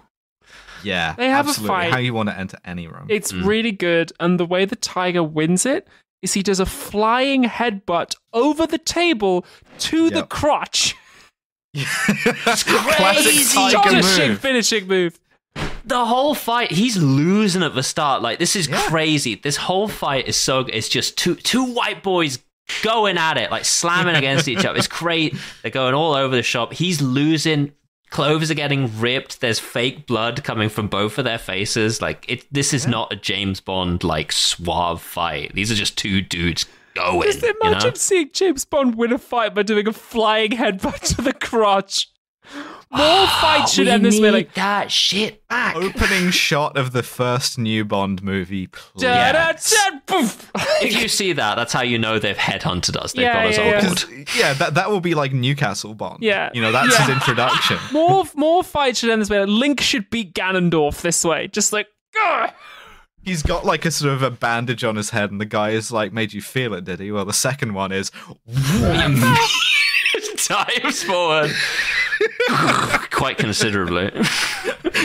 Yeah, They have absolutely. a fight. How you want to enter any room. It's really good, and the way the tiger wins it is he does a flying headbutt over the table to the crotch. It's Classic crazy. tiger Astonishing move. finishing move. The whole fight, he's losing at the start. Like, this is crazy. This whole fight is so good. It's just two white boys going at it, like slamming against each other. It's great. They're going all over the shop. He's losing. Clothes are getting ripped. There's fake blood coming from both of their faces. Like, this is not a James Bond, like, suave fight. These are just two dudes going. Just imagine seeing James Bond win a fight by doing a flying headbutt to the crotch. More fights should end this way. Like, that shit back. Opening shot of the first new Bond movie, please. If you see that, that's how you know they've headhunted us. They've got us on board. Yeah, that will be like Newcastle Bond. Yeah. You know, that's his introduction. More fights should end this way. Like, Link should beat Ganondorf this way. Just like, ugh. He's got like a sort of a bandage on his head, and the guy is like, made you feel it, did he? Well, the second one is Times forward. Quite considerably.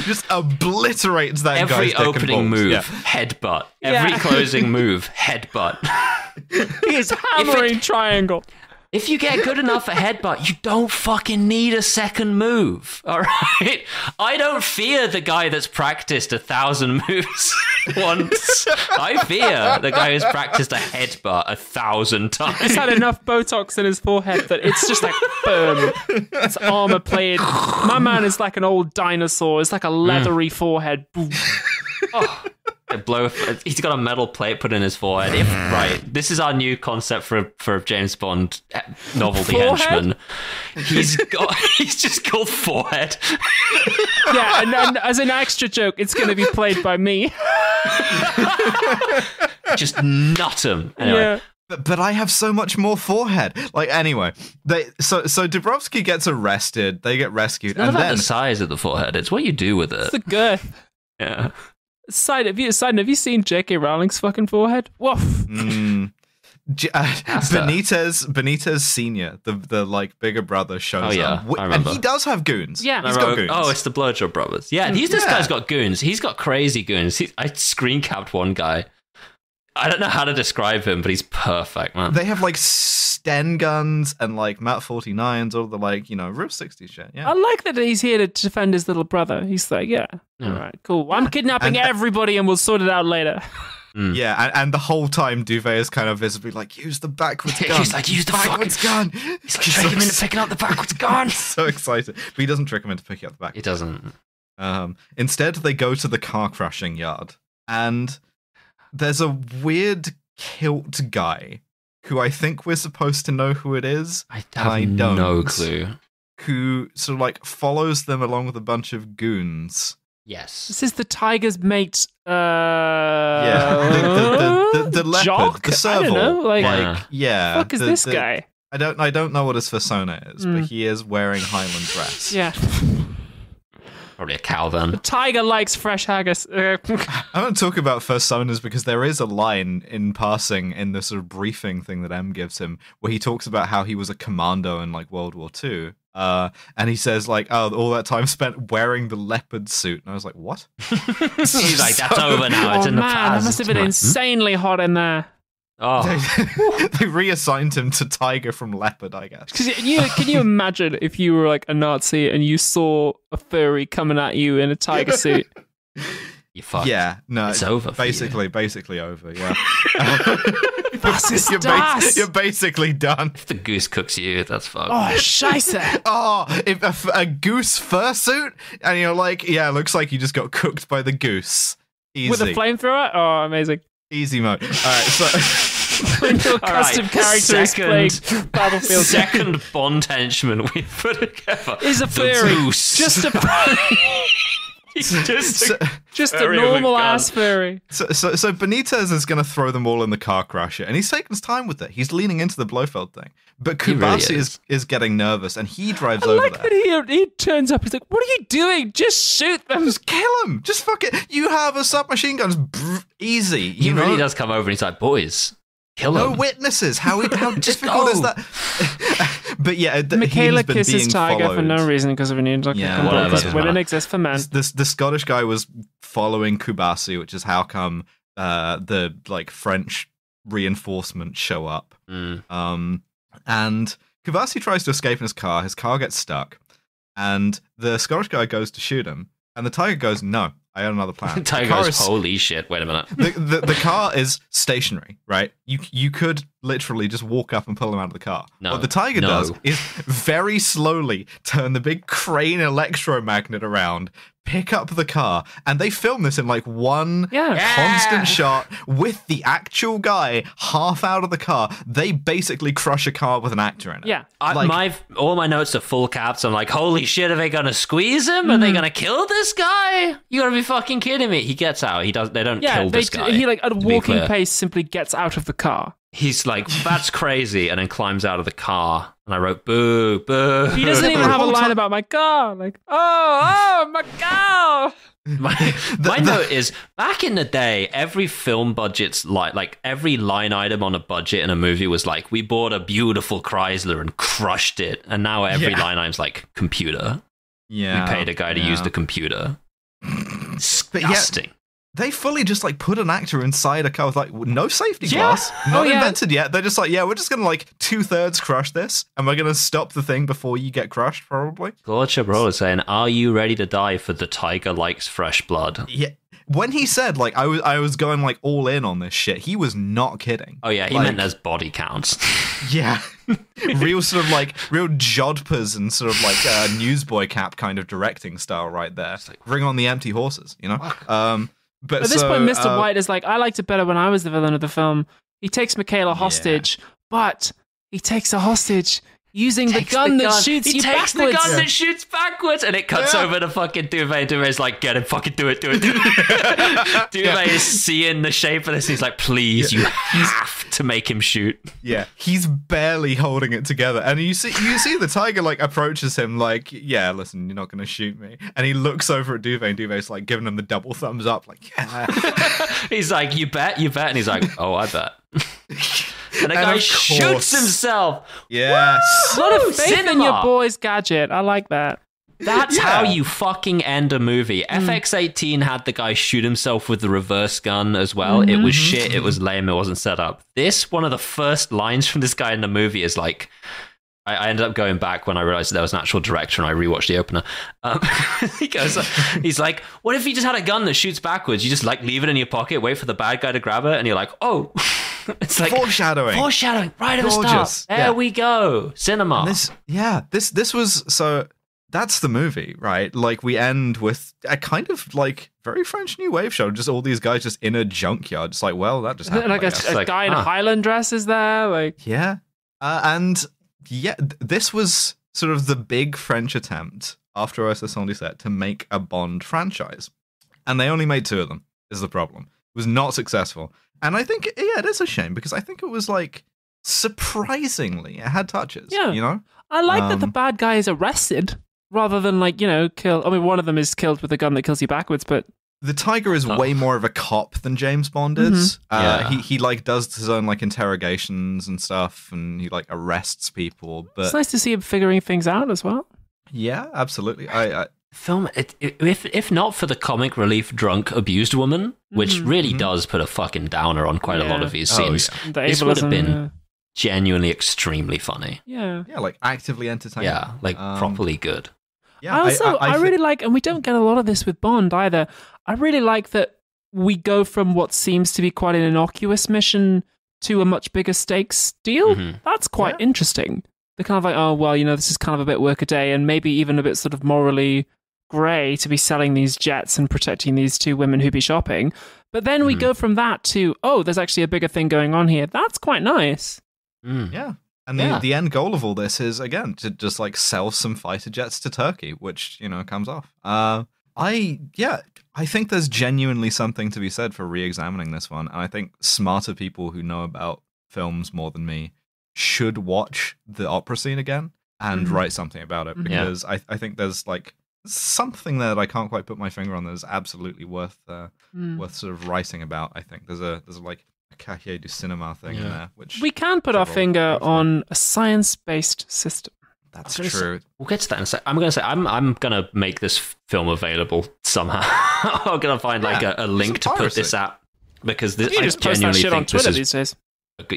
Just obliterates that Every guy's dick and opening balls. move, Yeah. headbutt. Every closing move, headbutt. He is hammering triangle. If you get good enough at headbutt, you don't fucking need a second move. All right? I don't fear the guy that's practiced 1,000 moves once. I fear the guy who's practiced a headbutt 1,000 times. He's had enough Botox in his forehead that it's just like firm. It's armor plated. My man is like an old dinosaur. It's like a leathery forehead. Boom. Oh. He's got a metal plate put in his forehead. Right, this is our new concept for James Bond novelty henchman. He's just called Forehead. Yeah, and as an extra joke, it's going to be played by me. Just nut him. Anyway. Yeah. But I have so much more forehead. Like, anyway, so Dabrowski gets arrested. They get rescued, It's not and about then the size of the forehead. It's what you do with it. It's the girth. Yeah. Have you seen J.K. Rowling's fucking forehead? Woof. Benitez Senior, the like bigger brother, shows up, I and remember. he does have goons. Yeah. He's got goons. Oh, it's the Blowjob Brothers. Yeah, this guy's got goons. He's got crazy goons. I screen capped one guy. I don't know how to describe him, but he's perfect, man. They have like Sten guns and like Mat 49s, all the like, you know, real 60s shit. Yeah. I like that he's here to defend his little brother. He's like, all right, cool. I'm kidnapping everybody and we'll sort it out later. Yeah, and the whole time Duvet is kind of visibly like, use the backwards gun. He's like, use the backwards gun. He's like, trick him into picking up the backwards gun. So excited. But he doesn't trick him into picking up the backwards. He doesn't. Instead, they go to the car crashing yard, and there's a weird kilt guy who I think we're supposed to know who it is. I have no clue. Who sort of like follows them along with a bunch of goons. Yes. This is the tiger's mate. The leopard, Jock? the serval. I don't know. Like, yeah. fuck is this guy? I don't know what his persona is, but he is wearing Highland dress. Yeah. Probably a cow then. The tiger likes fresh haggis. I want to talk about personas because there is a line in passing in the sort of briefing thing that M gives him where he talks about how he was a commando in like World War II. And he says like, oh, all that time spent wearing the leopard suit. And I was like, what? He's like, that's over now. It's in the past. That must have been insanely hot in there. Oh. They reassigned him to Tiger from Leopard, I guess. Can you imagine if you were like a Nazi and you saw a furry coming at you in a tiger suit? You fucked. Yeah, no, it's over. Basically over. Yeah. You're basically done. If the goose cooks you, that's fucked. Oh, scheisse. Oh, if a goose fursuit, and you're like, yeah, it looks like you just got cooked by the goose. Easy. With a flamethrower? Oh, amazing. Easy mode. All right, so your custom character is playing Battlefield. Second Bond henchman we put together Is a furry. Just a furry. Just a normal ass furry. So Benitez is going to throw them all in the car crusher, and he's taking his time with it. He's leaning into the Blofeld thing, but Kubasi really is getting nervous, and he drives I over like there. that he turns up. He's like, "What are you doing? Just shoot them! Just kill him! Just fuck it! You have a submachine guns, easy." He really does come over, and he's like, "Boys, kill no him." witnesses. How difficult is that? But yeah, Michaela he's been kisses being Tiger followed. for no reason because of an whatever. women exist for men. The Scottish guy was following Kubasi, which is how come the like French reinforcements show up. And Kubasi tries to escape in his car. His car gets stuck, and the Scottish guy goes to shoot him. And the Tiger goes, "No, I got another plan." Tiger goes, "Holy shit! Wait a minute." The car is stationary, right? You could literally just walk up and pull him out of the car. No, what the Tiger does is very slowly turn the big crane electromagnet around, pick up the car, and they film this in like one constant shot with the actual guy half out of the car. They basically crush a car with an actor in it. Yeah. All my notes are full caps. I'm like, holy shit, are they gonna squeeze him? Are they gonna kill this guy? You gotta be fucking kidding me. He gets out. They don't kill this guy. He like at a walking pace simply gets out of the car. He's like, that's crazy, and then climbs out of the car. And I wrote, boo, boo. He doesn't even have a line about my car. Like, oh, my car. My note is, back in the day, every film budget's like every line item on a budget in a movie was like, we bought a beautiful Chrysler and crushed it. And now every line item's like, computer. Yeah. We paid a guy to use the computer. Disgusting. They fully just like put an actor inside a car with like no safety glass, not invented yet. They're just like, we're just gonna like 2/3 crush this, and we're gonna stop the thing before you get crushed, probably. Claude Chabrol is saying, "Are you ready to die for the Tiger likes fresh blood?" Yeah. When he said like I was going like all in on this shit, he was not kidding. Oh yeah, he meant there's body counts. Yeah. Real sort of like real jodhpurs and sort of like Newsboy Cap kind of directing style right there. Like, bring on the empty horses, you know? But at this point, Mr. White is like, I liked it better when I was the villain of the film. He takes Michaela hostage, but he takes a hostage using the gun that shoots you backwards. He takes the gun that shoots backwards, and it cuts over to fucking Duvet. Duvet's like, get him, fucking do it. Duvet is seeing the shape of this, and he's like, please, you have to make him shoot. Yeah, he's barely holding it together. And you see the Tiger like approaches him like, yeah, listen, you're not going to shoot me. And he looks over at Duvet, and Duvet's like giving him the double thumbs up, like, yeah. He's like, you bet. And he's like, oh, I bet. And the guy shoots himself. Yes. A lot of faith in your boy's gadget. I like that. That's how you fucking end a movie. FX18 had the guy shoot himself with the reverse gun as well. It was shit. It was lame. It wasn't set up. One of the first lines from this guy in the movie is like, I ended up going back when I realized there was an actual director and I rewatched the opener. He's like, what if you just had a gun that shoots backwards? You just like leave it in your pocket, wait for the bad guy to grab it, and you're like, oh. It's like foreshadowing right at the start. There we go. Cinema. This was so. That's the movie, right? Like we end with a kind of like very French New Wave show. Just all these guys just in a junkyard. It's like, well, that just happened. Like a guy in Highland dress is there. Like this was sort of the big French attempt after OSS 117 to make a Bond franchise, and they only made 2 of them. Is the problem? It was not successful. And I think, it is a shame because I think it was like surprisingly, it had touches. Yeah. You know? I like that the bad guy is arrested rather than like, kill. I mean, one of them is killed with a gun that kills you backwards, but. The Tiger is way more of a cop than James Bond is. He like does his own like interrogations and stuff, and he like arrests people. But it's nice to see him figuring things out as well. Yeah, absolutely. Film, if not for the comic relief drunk abused woman, which really does put a fucking downer on quite a lot of these scenes, this would have been genuinely extremely funny. Yeah, like actively entertaining. Yeah, like properly good. Yeah, I really like, and we don't get a lot of this with Bond either. I really like that we go from what seems to be quite an innocuous mission to a much bigger stakes deal. That's quite interesting. They're kind of like, oh, well, this is kind of a bit work a day and maybe even a bit sort of morally grey to be selling these jets and protecting these 2 women who be shopping. But then we go from that to, oh, there's actually a bigger thing going on here. That's quite nice. Yeah. And the end goal of all this is, again, to just like sell some fighter jets to Turkey, which, comes off. I think there's genuinely something to be said for re-examining this one. And I think smarter people who know about films more than me should watch the opera scene again and write something about it, because I think there's like something there that I can't quite put my finger on that is absolutely worth sort of writing about. I think there's like Cahiers du Cinema thing in there, which we can put our Chabrol finger thinks on a science-based system. That's true. We'll get to that in a sec. I'm going to say I'm going to make this film available somehow. I'm going to find like a link to put this out because this, You I just post that genuinely shit think on Twitter this these days.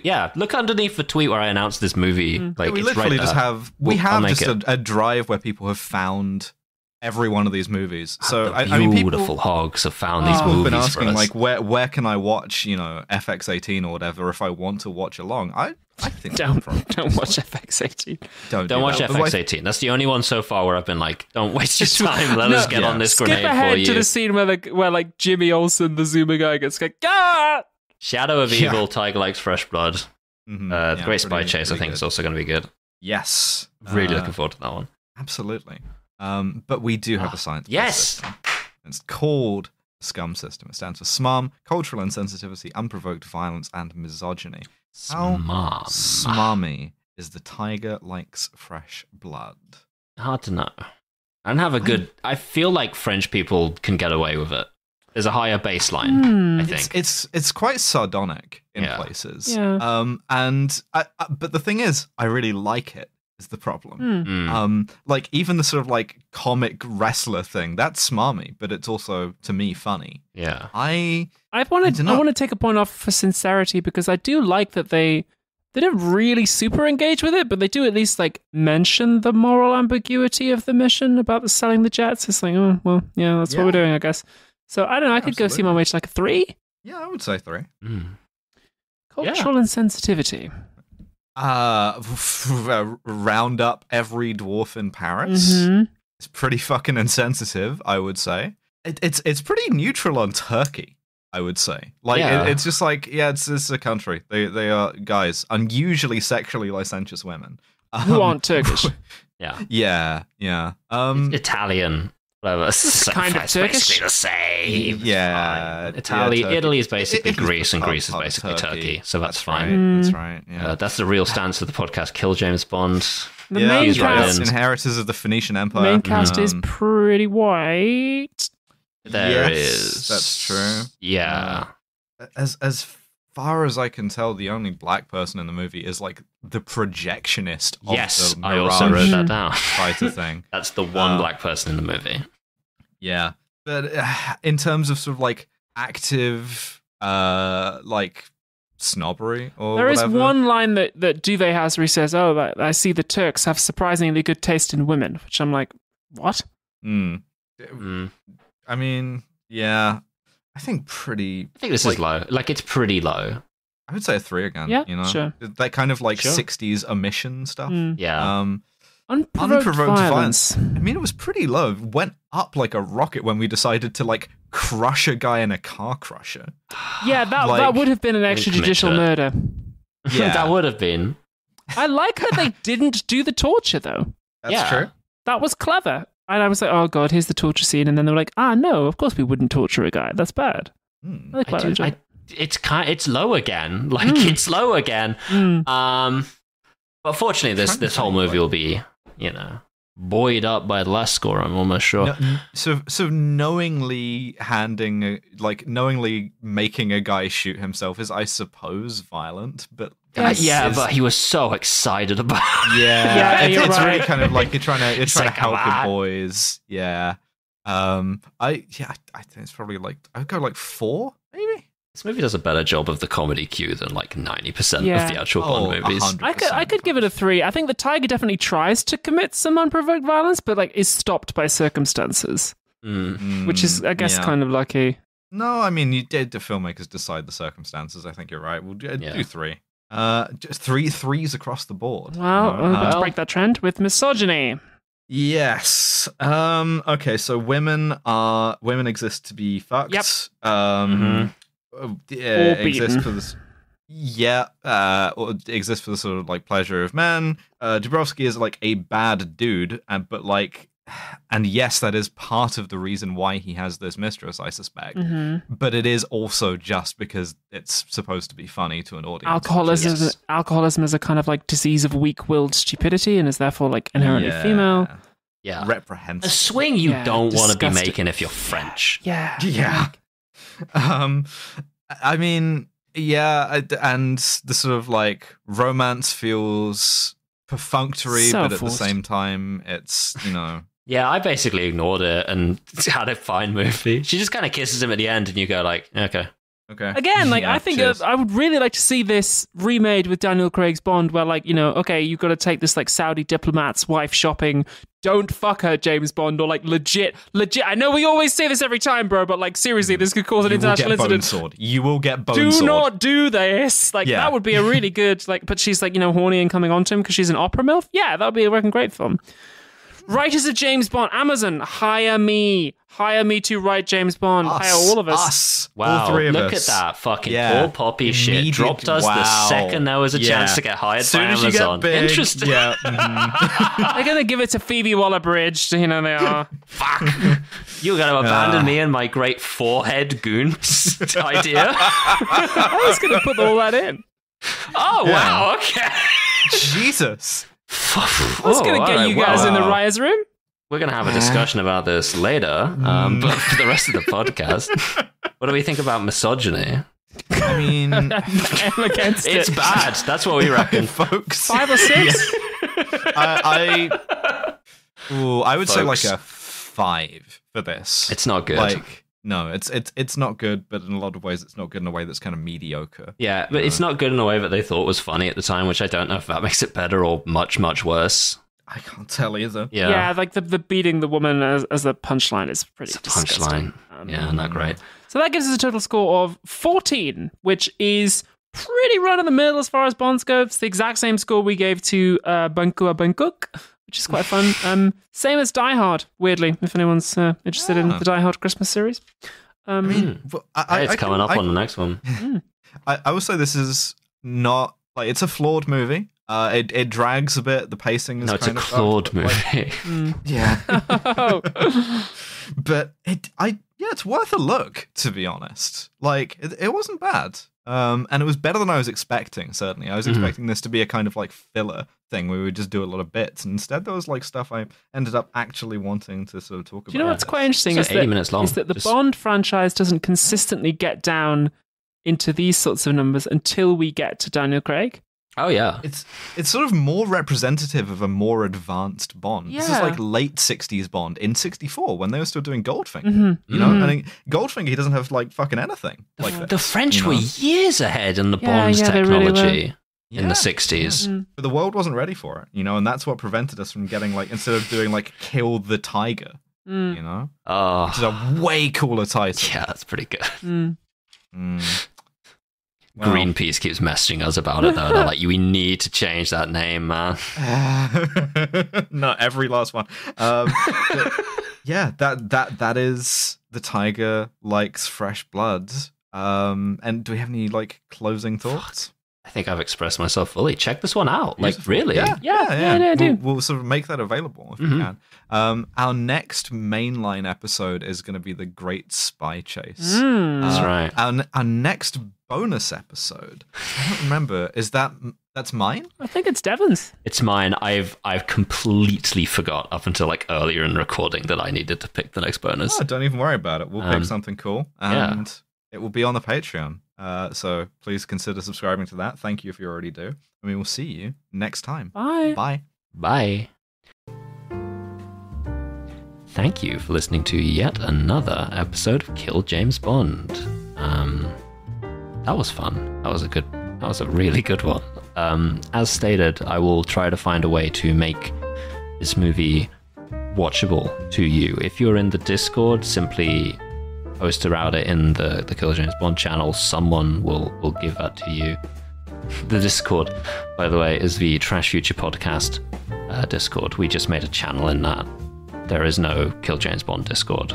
yeah, look underneath the tweet where I announced this movie. Like we it's literally right just there. have I'll make just it. a drive where people have found every one of these movies. So The I mean, beautiful people hogs have found these have movies been for asking us. like where can I watch FX18 or whatever if I want to watch along. I think Don't probably watch FX18. Don't watch that. FX18. That's the only one so far where I've been like, don't waste your time. Let us get on this Skip grenade for ahead you. to the scene where like Jimmy Olsen, the Zoomer guy, gets like, ah! Shadow of Evil, Tiger Likes Fresh Blood. Mhm. The Great Spy pretty- Chase, I pretty think, good. is also going to be good. Yes, Really looking forward to that one. absolutely. But we do have a science. Yes! system. It's called the SCUM system. It stands for SMARM, cultural insensitivity, unprovoked violence, and misogyny. How Smart. smarmy is the tiger likes fresh blood? Hard to know. I don't have a good. I feel like French people can get away with it. There's a higher baseline, I think. It's quite sardonic in Yeah. places. Yeah. But the thing is, I really like it. Is the problem? Mm. Like even the sort of like comic wrestler thing, that's smarmy, but it's also to me funny. Yeah. I want to take a point off for sincerity because I do like that they don't really super engage with it, but they do at least like mention the moral ambiguity of the mission about the selling the jets. It's like, oh well, yeah, that's what we're doing, I guess. So I don't know. I could go see my way to like a 3. Yeah, I would say 3. Mm. Cultural insensitivity. Round up every dwarf in Paris. Mm-hmm. It's pretty fucking insensitive, I would say. It's pretty neutral on Turkey, I would say. Like it's just like it's a country. They are guys, unusually sexually licentious women Who aren't Turkish. Yeah. Yeah. Italian. Whatever. It's kind of Turkish. basically the same. Yeah. Italy. Turkey. Italy is basically Italy's Greece, and part- Greece is part of basically Turkey. So that's right. fine. That's right. Yeah. That's the real stance of the podcast. Kill James Bond. The main he's right. cast, Inheritors of the Phoenician Empire. main cast is pretty white. There Yes, is. that's true. Yeah. As far as I can tell, the only black person in the movie is like the projectionist of Yes, the I also Mirage wrote that down. fighter thing. That's the one black person in the movie. Yeah, but in terms of sort of like active, like snobbery or There is whatever. one line that Duvet has where he says, "Oh, I see the Turks have surprisingly good taste in women," which I'm like, what? Mm. I mean, yeah, I think pretty. I think this is low. Like, it's pretty low. I would say a 3 again. Yeah, you know, sure. that kind of like Sure. 60s emission stuff. Yeah. Unprovoked violence. I mean, it was pretty low. It went up like a rocket when we decided to like crush a guy in a car crusher. Yeah, that Like- would have been an extrajudicial commit murder. Yeah, that would have been. I like how they didn't do the torture though. that's yeah. true. That was clever. And I was like, oh god, here's the torture scene. And then they were like, no, of course we wouldn't torture a guy. That's bad. Hmm. I quite enjoyed it. It's low again. Like, it's low again. But fortunately, this whole movie will be, buoyed up by the last score, I'm almost sure. So knowingly knowingly making a guy shoot himself is, I suppose, violent, but Yes. But he was so excited about it. Yeah, it's you're really right. kind of like you're trying to like, help come your on. boys. Yeah. I think it's probably like I'd go like 4, maybe. This movie does a better job of the comedy cue than like 90% Yeah. of the actual Bond movies. 100%. I could give it a 3. I think the tiger definitely tries to commit some unprovoked violence, but like is stopped by circumstances, which is, I guess, kind of lucky. No, I mean, the filmmakers decide the circumstances. I think you're right. We'll do 3. Just 3s across the board. Well, let's break that trend with misogyny. Yes. Okay. So women exist to be fucked. Yep. Exist beaten. for this. Yeah. Or exist for the sort of like pleasure of men. Dabrowski is like a bad dude, and yes, that is part of the reason why he has this mistress, I suspect. But it is also just because it's supposed to be funny to an audience. Alcoholism is a kind of like disease of weak-willed stupidity and is therefore like inherently female. Yeah. Reprehensible. A swing you don't want to be disgusting. making if you're French. Yeah. Yeah. I mean, Yeah, and the sort of like romance feels perfunctory, So but at forced. the same time, it's, you know. Yeah, I basically ignored it and had a fine movie. She just kind of kisses him at the end, and you go like, okay. Okay. Again, like Yeah, I think cheers. I would really like to see this remade with Daniel Craig's Bond, where like, you know, okay, you've got to take this like Saudi diplomat's wife shopping. Don't fuck her, James Bond, or like legit. I know we always say this every time, bro, but like seriously, this could cause an international incident. Sword. You will get bone Do sword. not do this. Like Yeah. that would be a really good like. But she's like, you know, horny and coming onto him because she's an opera milf. Yeah, that would be a working great film. Writers of James Bond, Amazon, hire me to write James Bond. Hire all of us. Wow, All three of look us. at that fucking Yeah. poor poppy shit. Immediate- Dropped us the wow. second there was a Yeah. chance to get hired As soon by as you Amazon. get big, Interesting. yeah. They're gonna give it to Phoebe Waller-Bridge. You know they are. Fuck. You're going to abandon me and my great forehead goons idea? I was gonna put all that in. Oh, Yeah. wow, okay. Jesus. I was gonna get you guys in the writer's room. We're going to have a discussion about this later, but for the rest of the podcast, what do we think about misogyny? I mean, I'm against it. It's bad. That's what we reckon. folks. 5 or 6. I would say like Folks. a 5 for this. It's not good. Like, no, it's not good, but in a lot of ways, it's not good in a way that's kind of mediocre. Yeah, but it's not good in a way that they thought was funny at the time, which I don't know if that makes it better or much, much worse. I can't tell either. Yeah, like the beating the woman as a punchline is pretty It's a disgusting. punchline. Yeah, not great. So that gives us a total score of 14, which is pretty run in the middle as far as Bonds go. It's the exact same score we gave to Bangkok Bangkok, which is quite fun. Same as Die Hard, weirdly, if anyone's interested in the Die Hard Christmas series. I mean, but It's coming up on the next one. I will say this is not like it's a flawed movie. It drags a bit. The pacing is No, it's a kind of Claude up, but, like, movie. yeah, Oh. but it's worth a look, to be honest. Like it wasn't bad, and it was better than I was expecting. Certainly, I was expecting this to be a kind of like filler thing where we would just do a lot of bits. And instead, there was like stuff I ended up actually wanting to sort of talk about. Do you know what's quite interesting It's is like 80 minutes long. that the Just- Bond franchise doesn't consistently get down into these sorts of numbers until we get to Daniel Craig. Oh, yeah. It's sort of more representative of a more advanced Bond. This is Yeah. like late 60s Bond in 64 when they were still doing Goldfinger. Mm-hmm. You know, I mean, Goldfinger, he doesn't have like fucking anything like The this, French you know? were years ahead in the Yeah, Bond yeah, they really technology in Yeah. the 60s. But the world wasn't ready for it, you know, and that's what prevented us from getting like, instead of doing like Kill the Tiger, you know, Oh, which is a way cooler title. yeah, that's pretty good. Mm. Well, Greenpeace keeps messaging us about it, though. They're like, we need to change that name, man. not every last one. But yeah, that is the tiger likes fresh blood. And do we have any like closing thoughts? I think I've expressed myself fully. Check this one out. Like, really? Yeah, I do. We'll sort of make that available if we can. Our next mainline episode is going to be the Great Spy Chase. That's right. Our next bonus episode, I don't remember. That's mine? I think it's Devon's. It's mine. I've completely forgot up until like earlier in recording that I needed to pick the next bonus. Oh, don't even worry about it. We'll pick something cool, and it will be on the Patreon. So please consider subscribing to that. Thank you if you already do. And we will see you next time. Bye. Bye. Bye. Thank you for listening to yet another episode of Kill James Bond. That was fun. That was a really good one. As stated, I will try to find a way to make this movie watchable to you. If you're in the Discord, simply post about it in the Kill James Bond channel. Someone will give that to you. The Discord, by the way, is the Trash Future Podcast Discord. We just made a channel in that. There is no Kill James Bond Discord.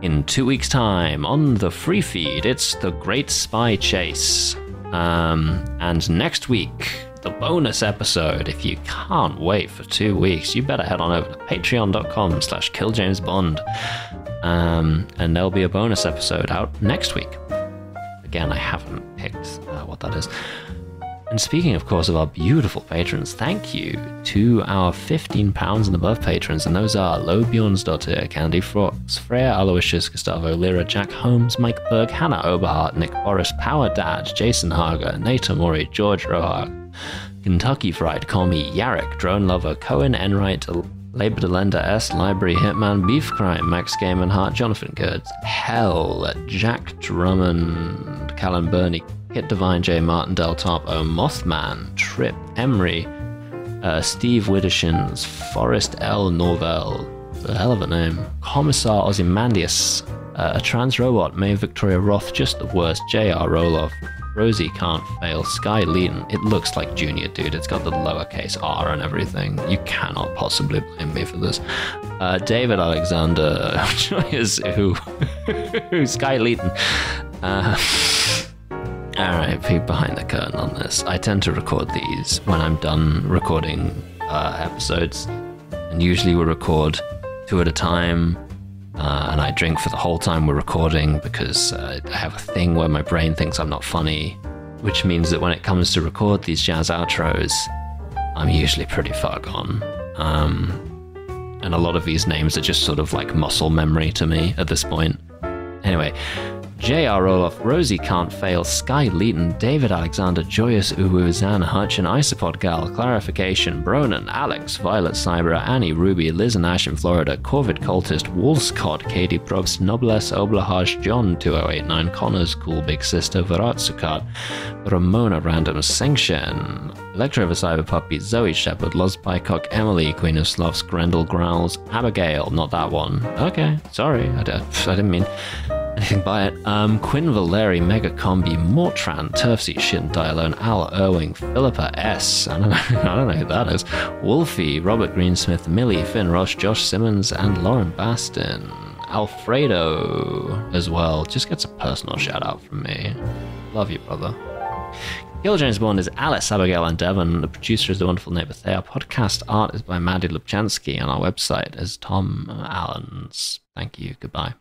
In 2 weeks' time, on the free feed, it's The Great Spy Chase. And next week, the bonus episode. If you can't wait for 2 weeks, you better head on over to patreon.com/killjamesbond. And there'll be a bonus episode out next week. Again, I haven't picked what that is. And speaking, of course, of our beautiful patrons, thank you to our £15 and above patrons, and those are Lo Bjornsdottir, Candy Frox, Freya Aloysius, Gustavo Lira, Jack Holmes, Mike Berg, Hannah Oberhart, Nick Boris, Power Dad, Jason Hager, Nate Mori, George Rohak, Kentucky Fried, Call Me Yarrick, Drone Lover, Cohen Enright, Labor Delenda S, Library Hitman, Beef Crime, Max Game and Heart, Jonathan Kurtz, Hell, Jack Drummond, Callan Burney, Kit Divine, J. Martin Del Topo, Mothman, Trip, Emery, Steve Widdershins, Forrest L. Norvell, a hell of a name, Commissar Ozymandias, a trans robot, May Victoria Roth, just the worst, J.R. Roloff, Rosie Can't Fail, Sky Leeton, it looks like Junior, dude, it's got the lowercase r and everything, you cannot possibly blame me for this, David Alexander, who Sky Leeton, Alright, peek behind the curtain on this. I tend to record these when I'm done recording episodes, and usually we record 2 at a time, and I drink for the whole time we're recording because I have a thing where my brain thinks I'm not funny, which means that when it comes to record these jazz outros, I'm usually pretty far gone. And a lot of these names are just sort of like muscle memory to me at this point. Anyway, J.R. Roloff, Rosie Can't Fail, Sky Leeton, David Alexander, Joyous Uwu, Zan Hutchin, Isopod Gal, Clarification, Bronan, Alex, Violet Cyber, Annie, Ruby, Liz and Ash in Florida, Corvid Cultist, Wolfscott, Katie Probst, Noblesse, Oblahaj, John 2089, Connors, Cool Big Sister, Varatsukat, Ramona Random, Sengshen, Electro of a Cyber Puppy, Zoe Shepherd, Loz Pycock, Emily, Queen of Sloughs, Grendel Growls, Abigail, not that one. Okay, sorry, I didn't mean anything by it. Quinn Valeri, Mega Combi, Mortran, Turfseat Shin Dialone, Al Irving, Philippa S. I don't know who that is. Wolfie, Robert Greensmith, Millie, Finn Roche, Josh Simmons, and Lauren Bastin. Alfredo as well. Just gets a personal shout out from me. Love you, brother. Gil James Bond is Alice, Abigail, and Devon. The producer is The Wonderful Neighbor Thea. Podcast art is by Maddie Lubchansky, and our website is Tom Allen's. Thank you. Goodbye.